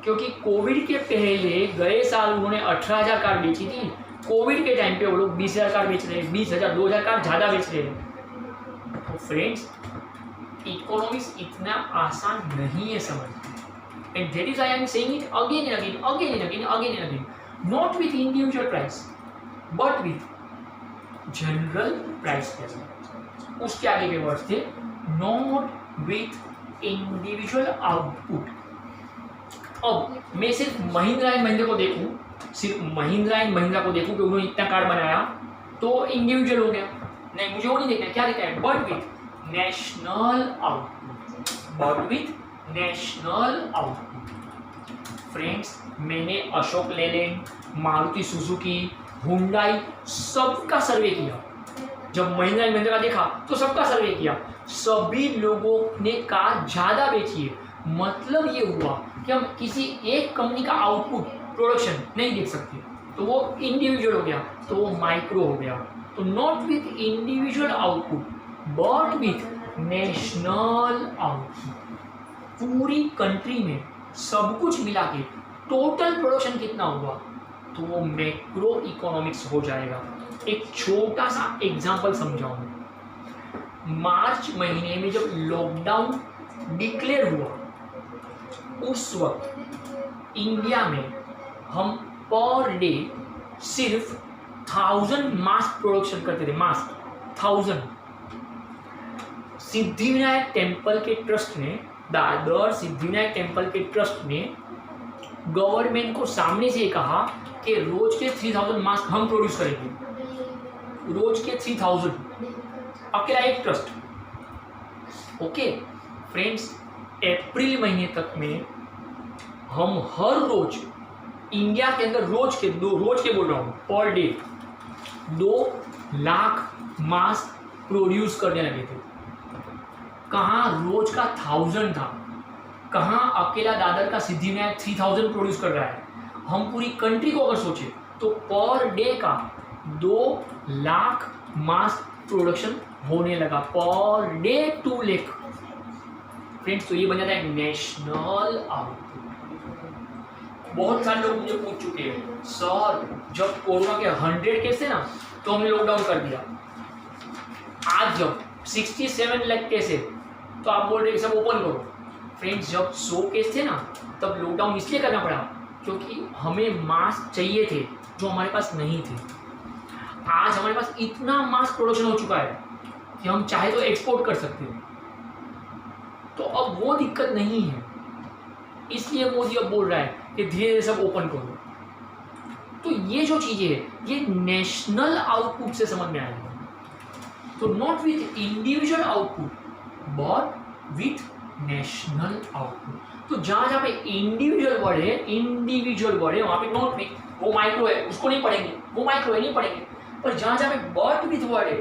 क्योंकि कोविड के पहले गए साल उन्होंने 18,000 कार बेची थी। कोविड के टाइम पे वो लोग 20,000 कार बेच रहे हैं, 20,000 2,000 कार ज़्यादा बेच रहे हैं। तो फ्रेंड्स, इकोनॉमिक्स इतना आसान नहीं है समझ, and that is I am saying it again and again, not with individual price but with general price. उसके आगे के वर्ड्स थे नॉट विथ इंडिविजुअल आउटपुट। अब मैं सिर्फ महिंद्रा एंड महिंद्रा को देखूं कि उन्होंने इतना कार बनाया तो इंडिविजुअल हो गया, नहीं, मुझे वो नहीं देखना। क्या देखना है? But with national output. Friends, मैंने अशोक लेलैंड, मारुति सुजुकी, हुंडई, सबका सर्वे किया। जब महिंद्रा एंड महिंद्रा का देखा तो सबका सर्वे किया, सभी लोगों ने कार ज़्यादा बेची है। मतलब ये हुआ कि हम किसी एक कंपनी का आउटपुट, प्रोडक्शन नहीं देख सकते, तो वो इंडिविजुअल हो गया, तो वो माइक्रो हो गया। तो not with individual output but with national output. पूरी कंट्री में सब कुछ मिला के टोटल प्रोडक्शन कितना हुआ, तो वो मैक्रो इकोनॉमिक्स हो जाएगा। एक छोटा सा एग्जांपल समझाऊंगा। मार्च महीने में जब लॉकडाउन डिक्लेयर हुआ, उस वक्त इंडिया में हम पर डे सिर्फ 1000 मास्क प्रोडक्शन करते थे, मास्क 1000। सिद्धिविनायक टेम्पल के ट्रस्ट ने, दादर सिद्धिविनायक टेम्पल के ट्रस्ट ने गवर्नमेंट को सामने से कहा कि रोज के 3000 मास्क हम प्रोड्यूस करेंगे, रोज के 3000, अकेला एक ट्रस्ट। ओके फ्रेंड्स, अप्रैल महीने तक में हम हर रोज इंडिया के अंदर रोज के बोल रहा हूँ, per day 2 lakh mask produce करने लगे थे। कहाँ रोज का 1000 था, कहाँ अकेला दादर का सिद्धिविनायक 3000 प्रोड्यूस कर रहा है। हम पूरी कंट्री को अगर सोचे तो पर डे का 2 लाख मास्क प्रोडक्शन होने लगा, पर डे 2 लाख। फ्रेंड्स, तो ये बन जाता है नेशनल आउटपुट। बहुत सारे लोग मुझे पूछ चुके हैं, सर जब कोरोना के 100 केस थे ना तो हमने लॉकडाउन कर दिया, आज जब 67 लाख केस है तो आप बोल रहे हैं सब ओपन करो। फ्रेंड्स, जब 100 केस थे ना तब लॉकडाउन इसलिए करना पड़ा क्योंकि हमें मास्क चाहिए थे, जो हमारे पास नहीं थे। आज हमारे पास इतना मास प्रोडक्शन हो चुका है कि हम चाहे तो एक्सपोर्ट कर सकते हैं। तो अब वो दिक्कत नहीं है, इसलिए मोदी अब बोल रहा है कि धीरे धीरे सब ओपन करो। तो ये जो चीजें है ये नेशनल आउटपुट से समझ में आएगा। तो not with individual output but with national output. तो जहां जहां पे इंडिविजुअल वर्ड है वहां पे नॉट विथ, वो माइक्रो है उसको नहीं पढ़ेंगे, वो माइक्रो है नहीं पढ़ेंगे। पर जहां जहां पे बट विथ वर्ड है,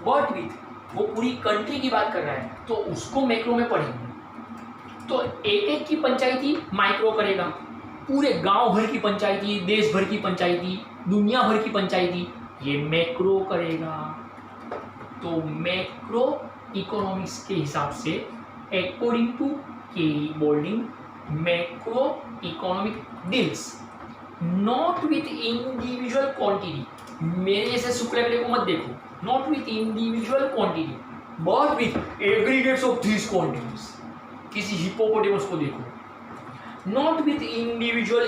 बट विथ वो पूरी कंट्री की बात कर रहा है तो उसको मैक्रो में पढ़ेंगे। तो एक एक की पंचायती माइक्रो करेगा, पूरे गांव भर की पंचायती, देश भर की पंचायती, दुनिया भर की पंचायती ये मैक्रो करेगा। तो मैक्रो इकोनॉमिक्स के हिसाब से अकॉर्डिंग टू के Boulding, macro economic deals not with individual quantity. मेरे जैसे शुक्ल को मत देखो, not with individual quantity but with aggregates of these quantities. किसी हिप्पोपोटेमस को देखो, नॉट विथ इंडिविजुअल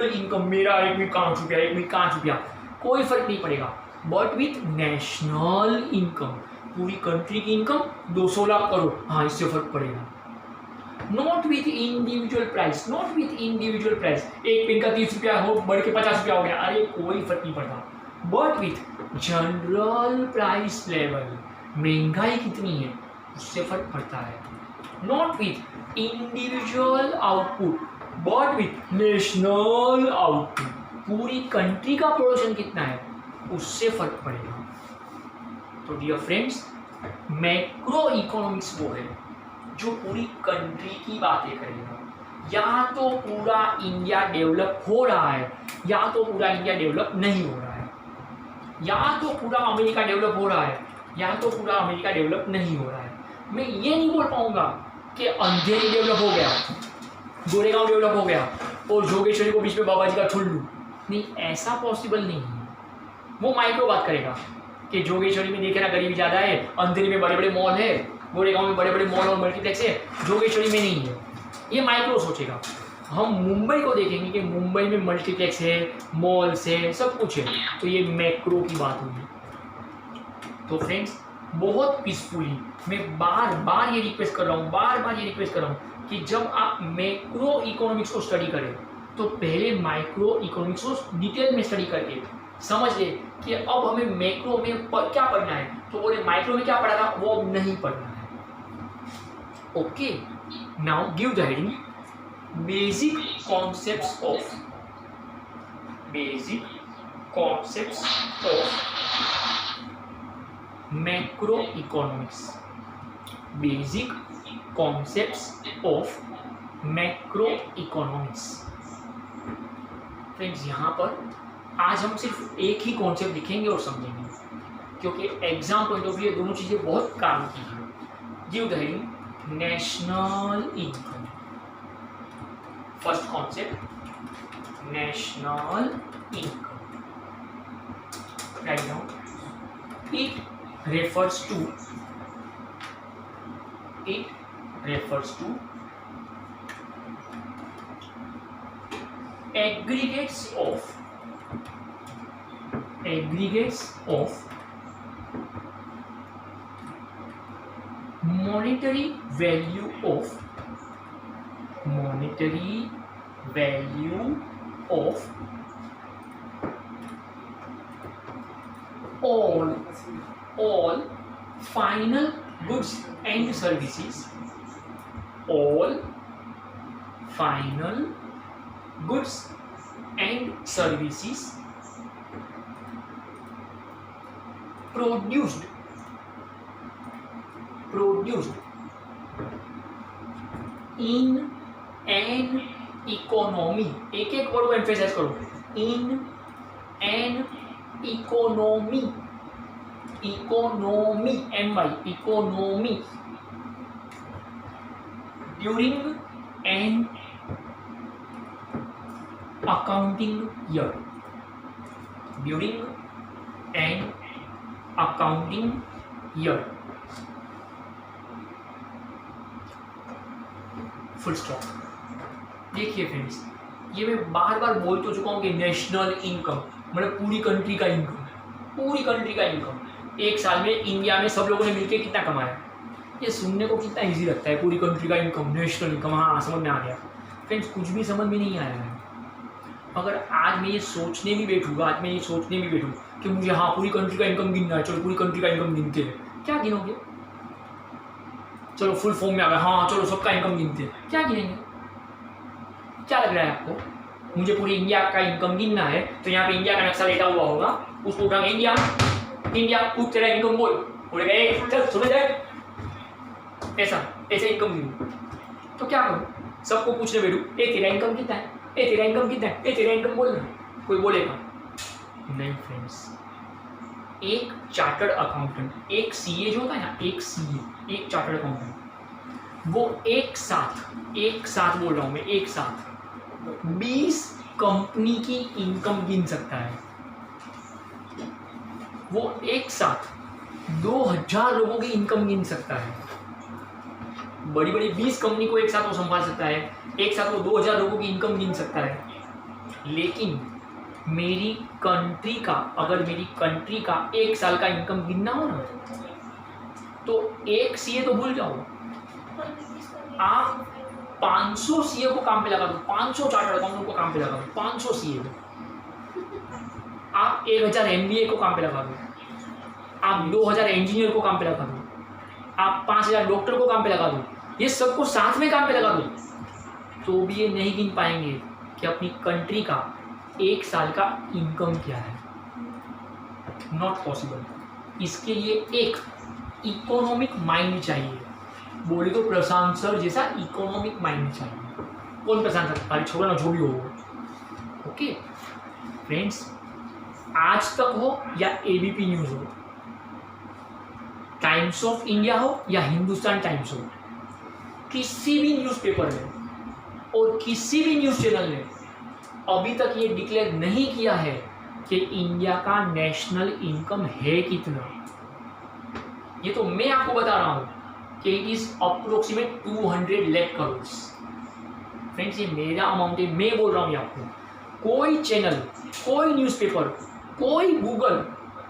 इनकम मेरा एक में 5 रुपया, एक में 5 रुपया, कोई फर्क नहीं पड़ेगा। बट विथ नेशनल इनकम, पूरी कंट्री की इनकम 200 लाख करोड़, हाँ इससे फर्क पड़ेगा। Not with individual price, not with individual price, एक पेन का 30 रुपया हो बढ़ के 50 रुपया हो गया, अरे कोई फर्क नहीं पड़ता। But with general price level, महंगाई कितनी है उससे फर्क पड़ता है। Not with individual output but with national output, पूरी कंट्री का प्रोडक्शन कितना है उससे फर्क पड़ेगा। तो डियर फ्रेंड्स, मैक्रो इकोनॉमिक्स वो है जो पूरी कंट्री की बातें करेगा। या तो पूरा इंडिया डेवलप हो रहा है या तो पूरा इंडिया डेवलप नहीं हो रहा है, या तो पूरा अमेरिका डेवलप हो रहा है या तो पूरा अमेरिका डेवलप नहीं हो रहा है। मैं ये नहीं बोल पाऊंगा कि अंधेरी डेवलप हो गया, गोरेगांव डेवलप हो गया और जोगेश्वरी को बीच में बाबा जी का छोड़ लूँ, नहीं, ऐसा पॉसिबल नहीं है। वो माइक्रो बात करेगा कि जोगेश्वरी में देखे ना गरीबी ज़्यादा है, अंधेरी में बड़े बड़े मॉल है, गोरेगांव में बड़े बड़े मॉल और मल्टीप्लेक्स है, जोगेश्वरी में नहीं है। ये माइक्रो सोचेगा। हम मुंबई को देखेंगे कि मुंबई में मल्टीप्लेक्स है, मॉल्स है, सब कुछ है, तो ये मैक्रो की बात होगी। तो फ्रेंड्स, बहुत पीसफुली मैं बार बार ये रिक्वेस्ट कर रहा हूँ कि जब आप मैक्रो इकोनॉमिक्स को स्टडी करें तो पहले माइक्रो इकोनॉमिक्स को डिटेल में स्टडी करके समझ ले कि अब हमें मैक्रो में क्या पढ़ना है। तो बोले माइक्रो में क्या पढ़ा था वो अब नहीं पढ़ना है। Okay, now give the heading basic concepts of macro economics, basic concepts of macro economics. Friends, यहाँ पर आज हम सिर्फ एक ही कॉन्सेप्ट लिखेंगे और समझेंगे, क्योंकि एग्जाम पॉइंट ऑफ व्यू दोनों चीज़ें बहुत काम की हैं। Give the heading national income. First concept national income. Write down. It refers to aggregates of monetary value of all final goods and services, all final goods and services produced in an economy, एक एक word को emphasise करो, in an economy, economy during an accounting year, full stop. देखिए friends, ये मैं बार बार बोल तो चुका हूँ कि नेशनल इनकम मतलब पूरी कंट्री का इनकम, पूरी कंट्री का इनकम। एक साल में इंडिया में सब लोगों ने मिलकर कितना कमाया, ये सुनने को कितना इजी लगता है, पूरी कंट्री का इनकम, नेशनल इनकम। हाँ, समझ में आ गया फ्रेंड्स, कुछ भी समझ में नहीं आया है। अगर आज मैं ये सोचने भी बैठूँगा, आज मैं ये सोचने भी बैठूँ कि मुझे हाँ पूरी कंट्री का इनकम गिनना है, चलो पूरी कंट्री का इनकम गिनते हैं, क्या गिनोगे? चलो फुल फॉर्म में आ गया, हाँ चलो सबका इनकम गिनते हैं, क्या गिनेंगे? क्या लग रहा है आपको? मुझे पूरी इंडिया का इनकम गिनना है तो यहाँ पे इंडिया का नक्शा लेटा हुआ होगा, उसको उठाएंगे इंडिया, इंडिया तू तेरा इनकम बोल, बोलेगा चल सुनो जाए, ऐसा ऐसे इनकम गिनू। तो क्या करूँ? सबको पूछने बैठू, ए तेरा इनकम कितना है, ए तेरा इनकम कितना है, ए तेरा इनकम बोलना, कोई बोलेगा नहीं फ्रेंड्स। एक चार्टर्ड अकाउंटेंट, एक सीए जो होता है ना, एक सीए, एक चार्टर्ड अकाउंटेंट, वो एक साथ बोल रहा हूँ मैं, एक साथ 20 कंपनी की इनकम गिन सकता है। वो एक साथ 2000 लोगों की इनकम गिन सकता है। बड़ी बड़ी 20 कंपनी को एक साथ वो संभाल सकता है, एक साथ वो 2000 लोगों की इनकम गिन सकता है। लेकिन मेरी कंट्री का, अगर मेरी कंट्री का एक साल का इनकम गिनना हो ना, तो एक सीए तो भूल जाओ, आप 500 सीए को काम पे लगा दो, 500 चार्टर्ड अकाउंटेंट को काम पे लगा दो, 500 सीए को, आप 1000 एमबीए को काम पे लगा दो, आप 2000 इंजीनियर को काम पे लगा दो, आप 5000 डॉक्टर को काम पे लगा दो, ये सबको साथ में काम पे लगा दो, तो भी ये नहीं गिन पाएंगे कि अपनी कंट्री का एक साल का इनकम क्या है। Not possible. इसके लिए एक इकोनॉमिक माइंड चाहिए, बोले तो प्रशांत सर जैसा इकोनॉमिक माइंड चाहिए। कौन प्रशांत सर? अरे छोड़ो ना, जो भी हो। ओके फ्रेंड्स, आज तक हो या एबीपी न्यूज हो, टाइम्स ऑफ इंडिया हो या हिंदुस्तान टाइम्स हो, किसी भी न्यूज़पेपर में और किसी भी न्यूज़ चैनल ने अभी तक ये डिक्लेयर नहीं किया है कि इंडिया का नेशनल इनकम है कितना। ये तो मैं आपको बता रहा हूं कि it is approximate 200 lakh crore. Friends, ये मेरा अमाउंट है, मैं बोल रहा हूँ आपको। कोई चैनल, कोई न्यूज़पेपर, कोई गूगल,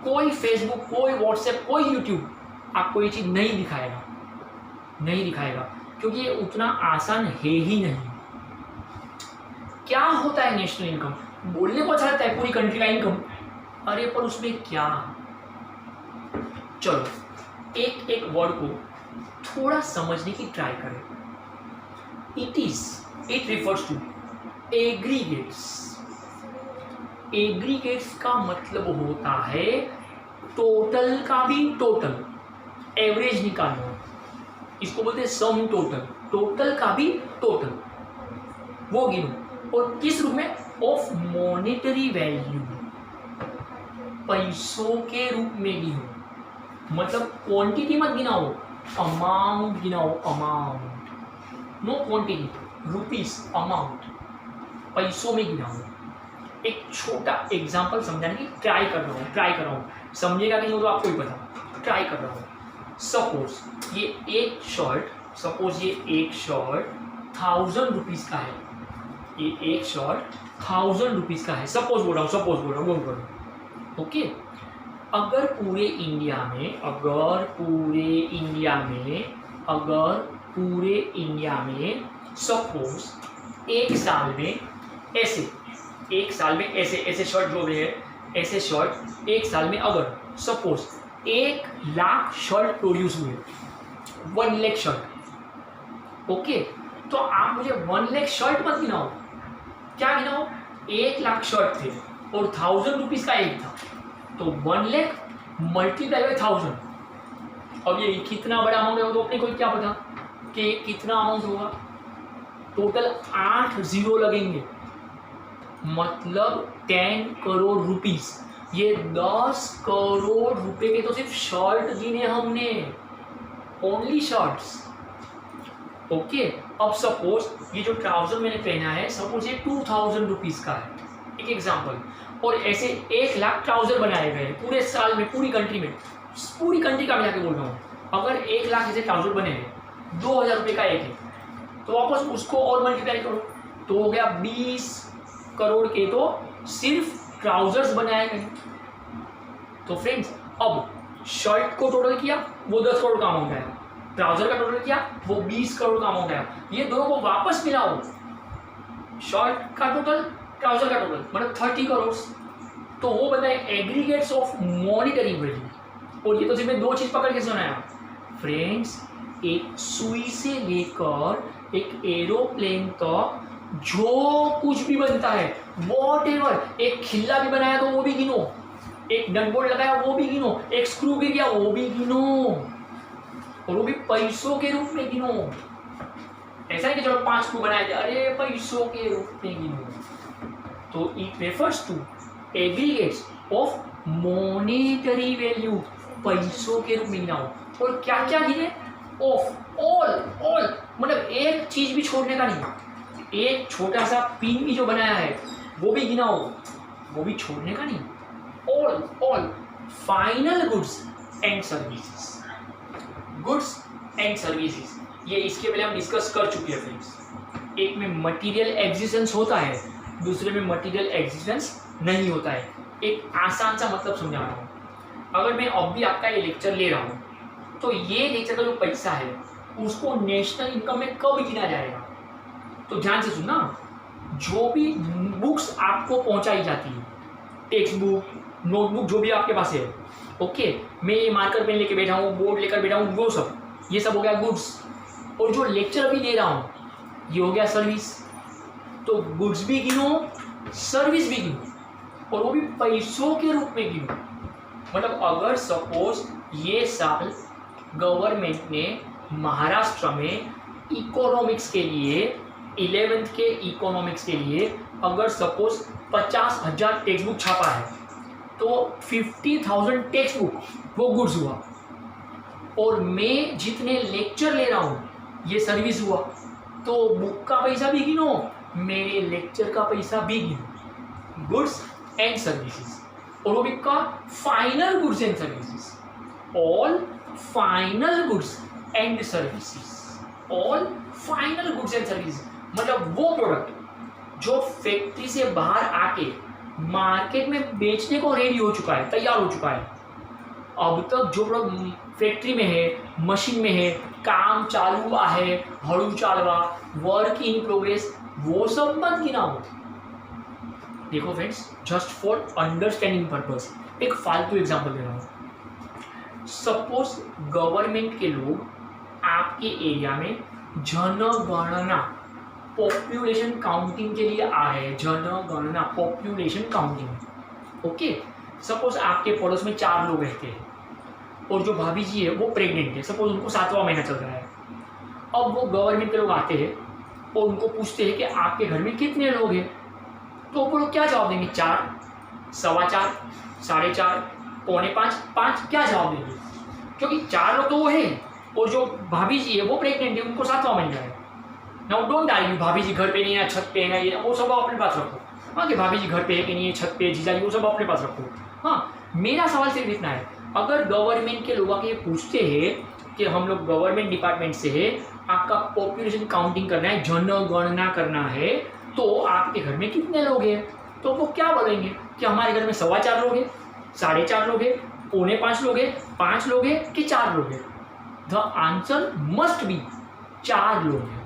कोई फेसबुक, कोई व्हाट्सएप, कोई यूट्यूब आपको ये चीज़ नहीं दिखाएगा, नहीं दिखाएगा, क्योंकि ये उतना आसान है ही नहीं। क्या होता है नेशनल इनकम? बोलने को अच्छा लगता है पूरी कंट्री का इनकम, अरे पर उसमें क्या? चलो एक एक वर्ड को थोड़ा समझने की ट्राई करें। It refers to aggregates. Aggregates का मतलब होता है टोटल का भी टोटल, एवरेज निकालना, इसको बोलते हैं सम टोटल। टोटल का भी टोटल वो गिनो, और किस रूप में? ऑफ मॉनेटरी वैल्यू, पैसों के रूप में गिनो। मतलब क्वांटिटी मत गिनाओ, अमाउंट गिनाओ, amount, no quantity, rupees, amount, पैसों में गिनाओ। एक छोटा एग्जांपल समझाने की ट्राई कर रहा हूँ, समझेगा कि नहीं तो आपको ही पता, ट्राई कर रहा हूँ। सपोज ये एक शर्ट 1000 रुपीज़ का है, ये एक शर्ट 1000 रुपीज़ का है, सपोज बोल रहा हूँ। ओके, अगर पूरे इंडिया में सपोज एक साल में ऐसे शर्ट जो है, ऐसे शर्ट एक साल में अगर सपोज 1 लाख शर्ट प्रोड्यूस हुए, 1 लाख शर्ट। ओके, तो आप मुझे 1 लाख शर्ट मत गिनाओ, क्या गिनाओ? 1 लाख शर्ट थे और 1000 रुपीज़ का एक था, तो 1 लाख मल्टीप्लाई बाई 1000। अब ये कितना बड़ा अमाउंट है तो अपने को क्या पता कि कितना अमाउंट होगा? टोटल 8 जीरो लगेंगे, मतलब 10 करोड़ रुपीस। ये 10 करोड़ रुपए के तो सिर्फ शर्ट गिने हमने, ओनली शर्ट्स। ओके, अब सपोज ये जो ट्राउजर मैंने पहना है, सपोज ये 2000 रुपीज़ का है, एक एग्जांपल, और ऐसे 1 लाख ट्राउजर बनाए गए पूरे साल में, पूरी कंट्री का मैं जाके बोल रहा हूँ। अगर 1 लाख ऐसे ट्राउजर बने हैं, 2000 रुपये का एक है, तो वापस उसको और मल्टीप्लाई करो, तो हो गया 20 करोड़ के तो सिर्फ ट्राउजर्स बनाए गए। तो फ्रेंड्स अब शर्ट को टोटल किया वो 10 करोड़ का अमाउंट आया, ट्राउजर का टोटल किया वो 20 करोड़ का अमाउंट आया। ये दोनों को वापस मिलाओ, शर्ट का टोटल ट्राउजर का टोटल मतलब 30 करोड़, तो वो बताए एग्रीगेट्स ऑफ मॉनिटरी वैल्यू। और ये तो सिर्फ मैं 2 चीज पकड़ के सुनाया फ्रेंड्स, एक सुई से लेकर एक एरोप्लेन तक जो कुछ भी बनता है वॉटएवर, एक खिल्ला भी बनाया तो वो भी गिनो, एक नट बोल्ट लगाया वो भी गिनो, एक स्क्रू गिर गया वो भी गिनो, और वो भी पैसों के रूप में गिनो। ऐसा नहीं कि चलो 5 स्क्रू बनाए थे, अरे पैसों के रूप में गिनो। तो it refers to aggregates of monetary value, पैसों के रूप में गिनाओ। और क्या क्या गिने? ऑफ ऑल मतलब एक चीज भी छोड़ने का नहीं, एक छोटा सा पिन भी जो बनाया है वो भी गिनाओ, वो भी छोड़ने का नहीं। All final goods and services, goods and services, ये इसके पहले हम डिस्कस कर चुके हैं फ्रेंड्स। एक में मटेरियल एग्जिस्टेंस होता है, दूसरे में मटेरियल एग्जिस्टेंस नहीं होता है। एक आसान सा मतलब समझा रहा हूँ, अगर मैं अब भी आपका ये लेक्चर ले रहा हूँ तो ये लेक्चर का जो पैसा है उसको नेशनल इनकम में कब गिना जाएगा? तो ध्यान से सुनना, जो भी बुक्स आपको पहुंचाई जाती है, टेक्स्ट बुक, नोटबुक जो भी आपके पास है, ओके, मैं ये मार्कर पेन लेके बैठा हूँ, बोर्ड लेकर बैठा हूँ, वो सब ये सब हो गया गुड्स। और जो लेक्चर अभी ले रहा हूँ ये हो गया सर्विस। तो गुड्स भी गिनो, सर्विस भी गिनो, और वो भी पैसों के रूप में गिनो। मतलब अगर सपोज ये साल गवर्नमेंट ने महाराष्ट्र में इकोनॉमिक्स के लिए 11th के इकोनॉमिक्स के लिए अगर सपोज 50,000 टेक्स्ट बुक छापा है तो 50,000 टेक्स्ट बुक वो गुड्स हुआ, और मैं जितने लेक्चर ले रहा हूँ ये सर्विस हुआ। तो बुक का पैसा भी गिनो, मेरे लेक्चर का पैसा भी गिनो, गुड्स एंड सर्विसेज। और वो भी का final goods and services, all final goods and services, all final goods and services मतलब वो प्रोडक्ट जो फैक्ट्री से बाहर आके मार्केट में बेचने को रेडी हो चुका है, तैयार हो चुका है। अब तक जो प्रोडक्ट फैक्ट्री में है, मशीन में है, काम चालू है, हड़ू चालवा, वर्क इन प्रोग्रेस, वो सब मत गिनाओ। देखो friends, just for understanding purpose एक फालतू एग्जांपल दे रहा हूँ। सपोज गवर्नमेंट के लोग आपके एरिया में जनगणना पॉपुलेशन काउंटिंग के लिए आ रहे हैं, जनगणना पॉपुलेशन काउंटिंग, ओके। सपोज आपके पड़ोस में 4 लोग रहते हैं और जो भाभी जी है वो प्रेग्नेंट है, सपोज उनको 7वां महीना चल रहा है। अब वो गवर्नमेंट के लोग आते हैं और उनको पूछते हैं कि आपके घर में कितने लोग हैं, तो वो लोग क्या जवाब देंगे? 4, 4.25, 4.5, 4.25, 5 क्या जवाब देंगे? क्योंकि 4 लोग तो वो है और जो भाभी जी है वो प्रेग्नेंट है, उनको 7वां महीना है। नाउ डोंट आर्ग्यू भाभी जी घर पे नहीं है, छत पे है, ये वो सब अपने पास रखो। हाँ कि भाभी जी घर पे है कि नहीं है, छत पे जीजा जी, वो सब अपने पास रखो। हाँ, मेरा सवाल सिर्फ इतना है, अगर गवर्नमेंट के लोग आके पूछते हैं कि हम लोग गवर्नमेंट डिपार्टमेंट से है, आपका पॉपुलेशन काउंटिंग करना है, जनगणना करना है, तो आपके घर में कितने लोग हैं? तो वो क्या बोलेंगे कि हमारे घर में 4.25 लोग हैं, 4.5 लोग हैं, 4.25 लोग हैं, 5 लोग हैं कि 4 लोग हैं? द आंसर मस्ट बी 4 लोग हैं।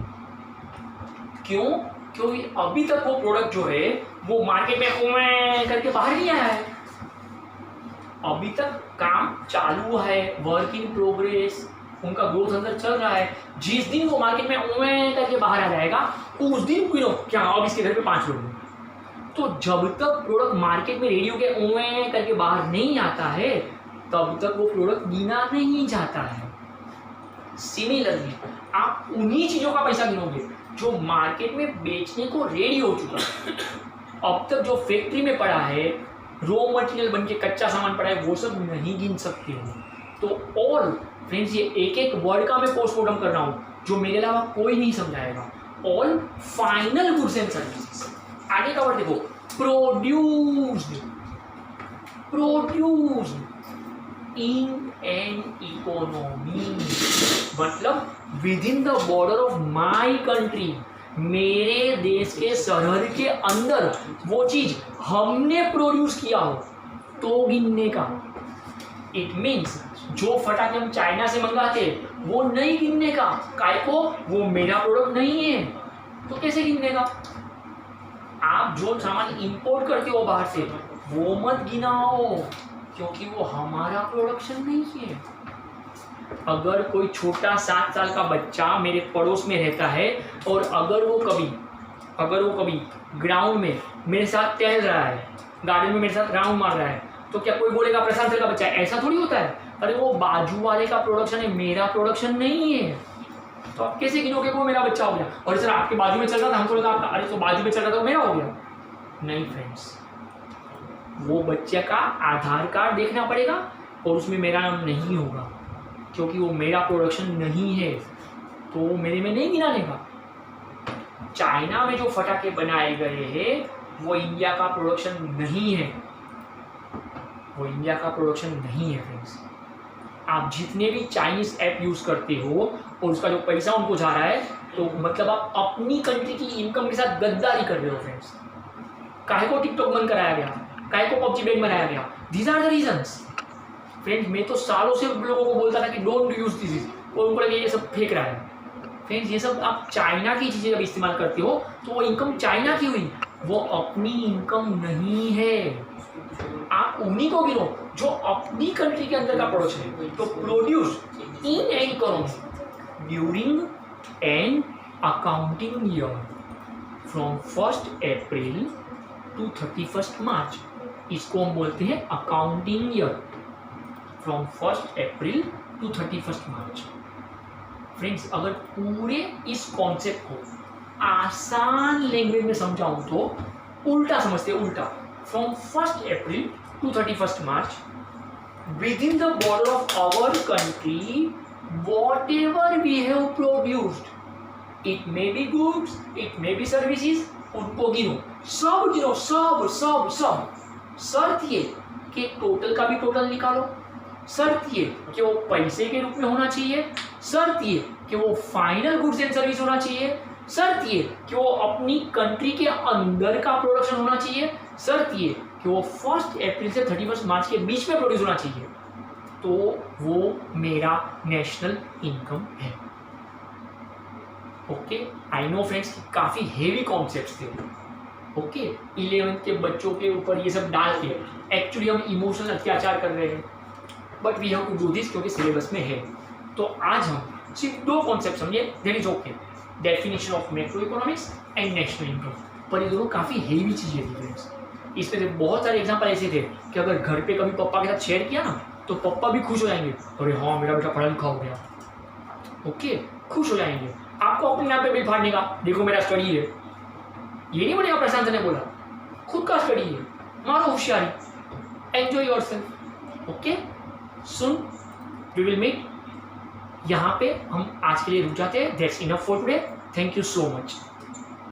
क्यों? क्योंकि अभी तक वो प्रोडक्ट जो है वो मार्केट में उम्म करके बाहर नहीं आया है, अभी तक काम चालू है, वर्क इन प्रोग्रेस, उनका ग्रोथ अंदर चल रहा है। जिस दिन वो मार्केट में उम्म करके बाहर आ जाएगा उस दिन क्यों क्या अब इसके घर पे 5 लोग हैं। तो जब तक प्रोडक्ट मार्केट में रेडी होकर उम्म करके बाहर नहीं आता है तब तक वो प्रोडक्ट गिना नहीं जाता है। सिमिलरली आप उन्हीं चीजों का पैसा गिनोगे जो मार्केट में बेचने को रेडी हो चुका है। अब तक जो फैक्ट्री में पड़ा है, रॉ मटेरियल बन के कच्चा सामान पड़ा है, वो सब नहीं गिन सकते हो। तो ऑल फ्रेंड्स, ये एक एक वर्ड का मैं पोस्टमार्टम कर रहा हूँ जो मेरे अलावा कोई नहीं समझाएगा। All final goods and services. आगे का वर्ड देखो, produced, produced in an economy, मतलब within the border of my country, मेरे देश के सरहद के अंदर वो चीज हमने प्रोड्यूस किया हो तो गिनने का। इट मीन्स जो फटाके हम चाइना से मंगाते वो नहीं गिनने का, काय को वो मेरा प्रोडक्ट नहीं है तो कैसे गिनने का। आप जो सामान इंपोर्ट करते हो बाहर से वो मत गिनाओ क्योंकि वो हमारा प्रोडक्शन नहीं है। अगर कोई छोटा 7 साल का बच्चा मेरे पड़ोस में रहता है और अगर वो कभी ग्राउंड में मेरे साथ टहल रहा है, गार्डन में मेरे साथ राउंड मार रहा है, तो क्या कोई बोलेगा प्रशांत सर का बच्चा है? ऐसा थोड़ी होता है। अरे वो बाजू वाले का प्रोडक्शन है, मेरा प्रोडक्शन नहीं है। तो आप कैसे गिनोगे वो मेरा बच्चा हो गया? और सर आपके बाजू में चल रहा था, हमको लगा आपका, अरे तो बाजू में चल रहा था वो मेरा हो गया। नहीं फ्रेंड्स, वो बच्चे का आधार कार्ड देखना पड़ेगा और उसमें मेरा नाम नहीं होगा क्योंकि वो मेरा प्रोडक्शन नहीं है, तो वो मेरे में नहीं गिनाने का। चाइना में जो फटाके बनाए गए हैं वो इंडिया का प्रोडक्शन नहीं है, वो इंडिया का प्रोडक्शन नहीं है फ्रेंड्स। आप जितने भी चाइनीज ऐप यूज करते हो और उसका जो पैसा उनको जा रहा है, तो मतलब आप अपनी कंट्री की इनकम के साथ गद्दारी कर रहे हो फ्रेंड्स। काहे को टिकटॉक बंद कराया गया, काहे को पबजी बैन बनाया गया, these are the reasons friends. मैं तो सालों से लोगों को बोलता था कि डोंट यूज दिस, और उनको लगे ये सब फेंक रहा है। फ्रेंड्स ये सब आप चाइना की चीज़ें जब इस्तेमाल करते हो तो वो इनकम चाइना की हुई, वो अपनी इनकम नहीं है। आप उन्हीं को गिनो जो अपनी कंट्री के अंदर का प्रोडक्शन है, तो produce in an economy during an accounting year from 1 April to 31 March. इसको हम बोलते हैं accounting year from 1 April to 31 March. Friends अगर पूरे इस कॉन्सेप्ट को आसान लैंग्वेज में समझाऊं तो उल्टा समझते हैं, उल्टा। From 1 April to 31st March, within the border of our country, whatever we have produced, it may be goods, it may be services, उनको गिनो, सब गिनो, सब सब सब। शर्त ये कि टोटल का भी टोटल निकालो, शर्त ये कि वो पैसे के रूप में होना चाहिए, शर्त ये कि वो फाइनल गुड्स एंड सर्विस होना चाहिए, शर्त ये कि वो अपनी कंट्री के अंदर का प्रोडक्शन होना चाहिए, शर्त ये कि वो 1 अप्रैल से 31 मार्च के बीच में प्रोड्यूस होना चाहिए, तो वो मेरा नेशनल इनकम है। ओके, आई नो फ्रेंड्स काफ़ी हेवी कॉन्सेप्ट्स थे। ओके, 11th के बच्चों के ऊपर ये सब डाल के एक्चुअली हम इमोशनल अत्याचार कर रहे हैं, but we have to do this क्योंकि सिलेबस में है। तो आज हम सिर्फ 2 कॉन्सेप्ट समझे, that is okay, definition of macro economics and national income. पर ये दोनों काफ़ी हेवी चीज़ें थी फ्रेंड्स। इसमें से बहुत सारे एग्जाम्पल ऐसे थे कि अगर घर पे कभी पापा के साथ शेयर किया ना तो पापा भी खुश हो जाएंगे, अरे हाँ मेरा बेटा पढ़ा लिखा हो गया। ओके, खुश हो जाएंगे। आपको अपने नाम पे बिल फाड़ने का, देखो मेरा स्टडी है, ये नहीं बोलेगा प्रशांत ने बोला, खुद का स्टडी है, मारो होशियारी, enjoy yourself. Okay, soon, we will meet. यहाँ पे हम आज के लिए रुक जाते हैं। That's enough for today. Thank you so much.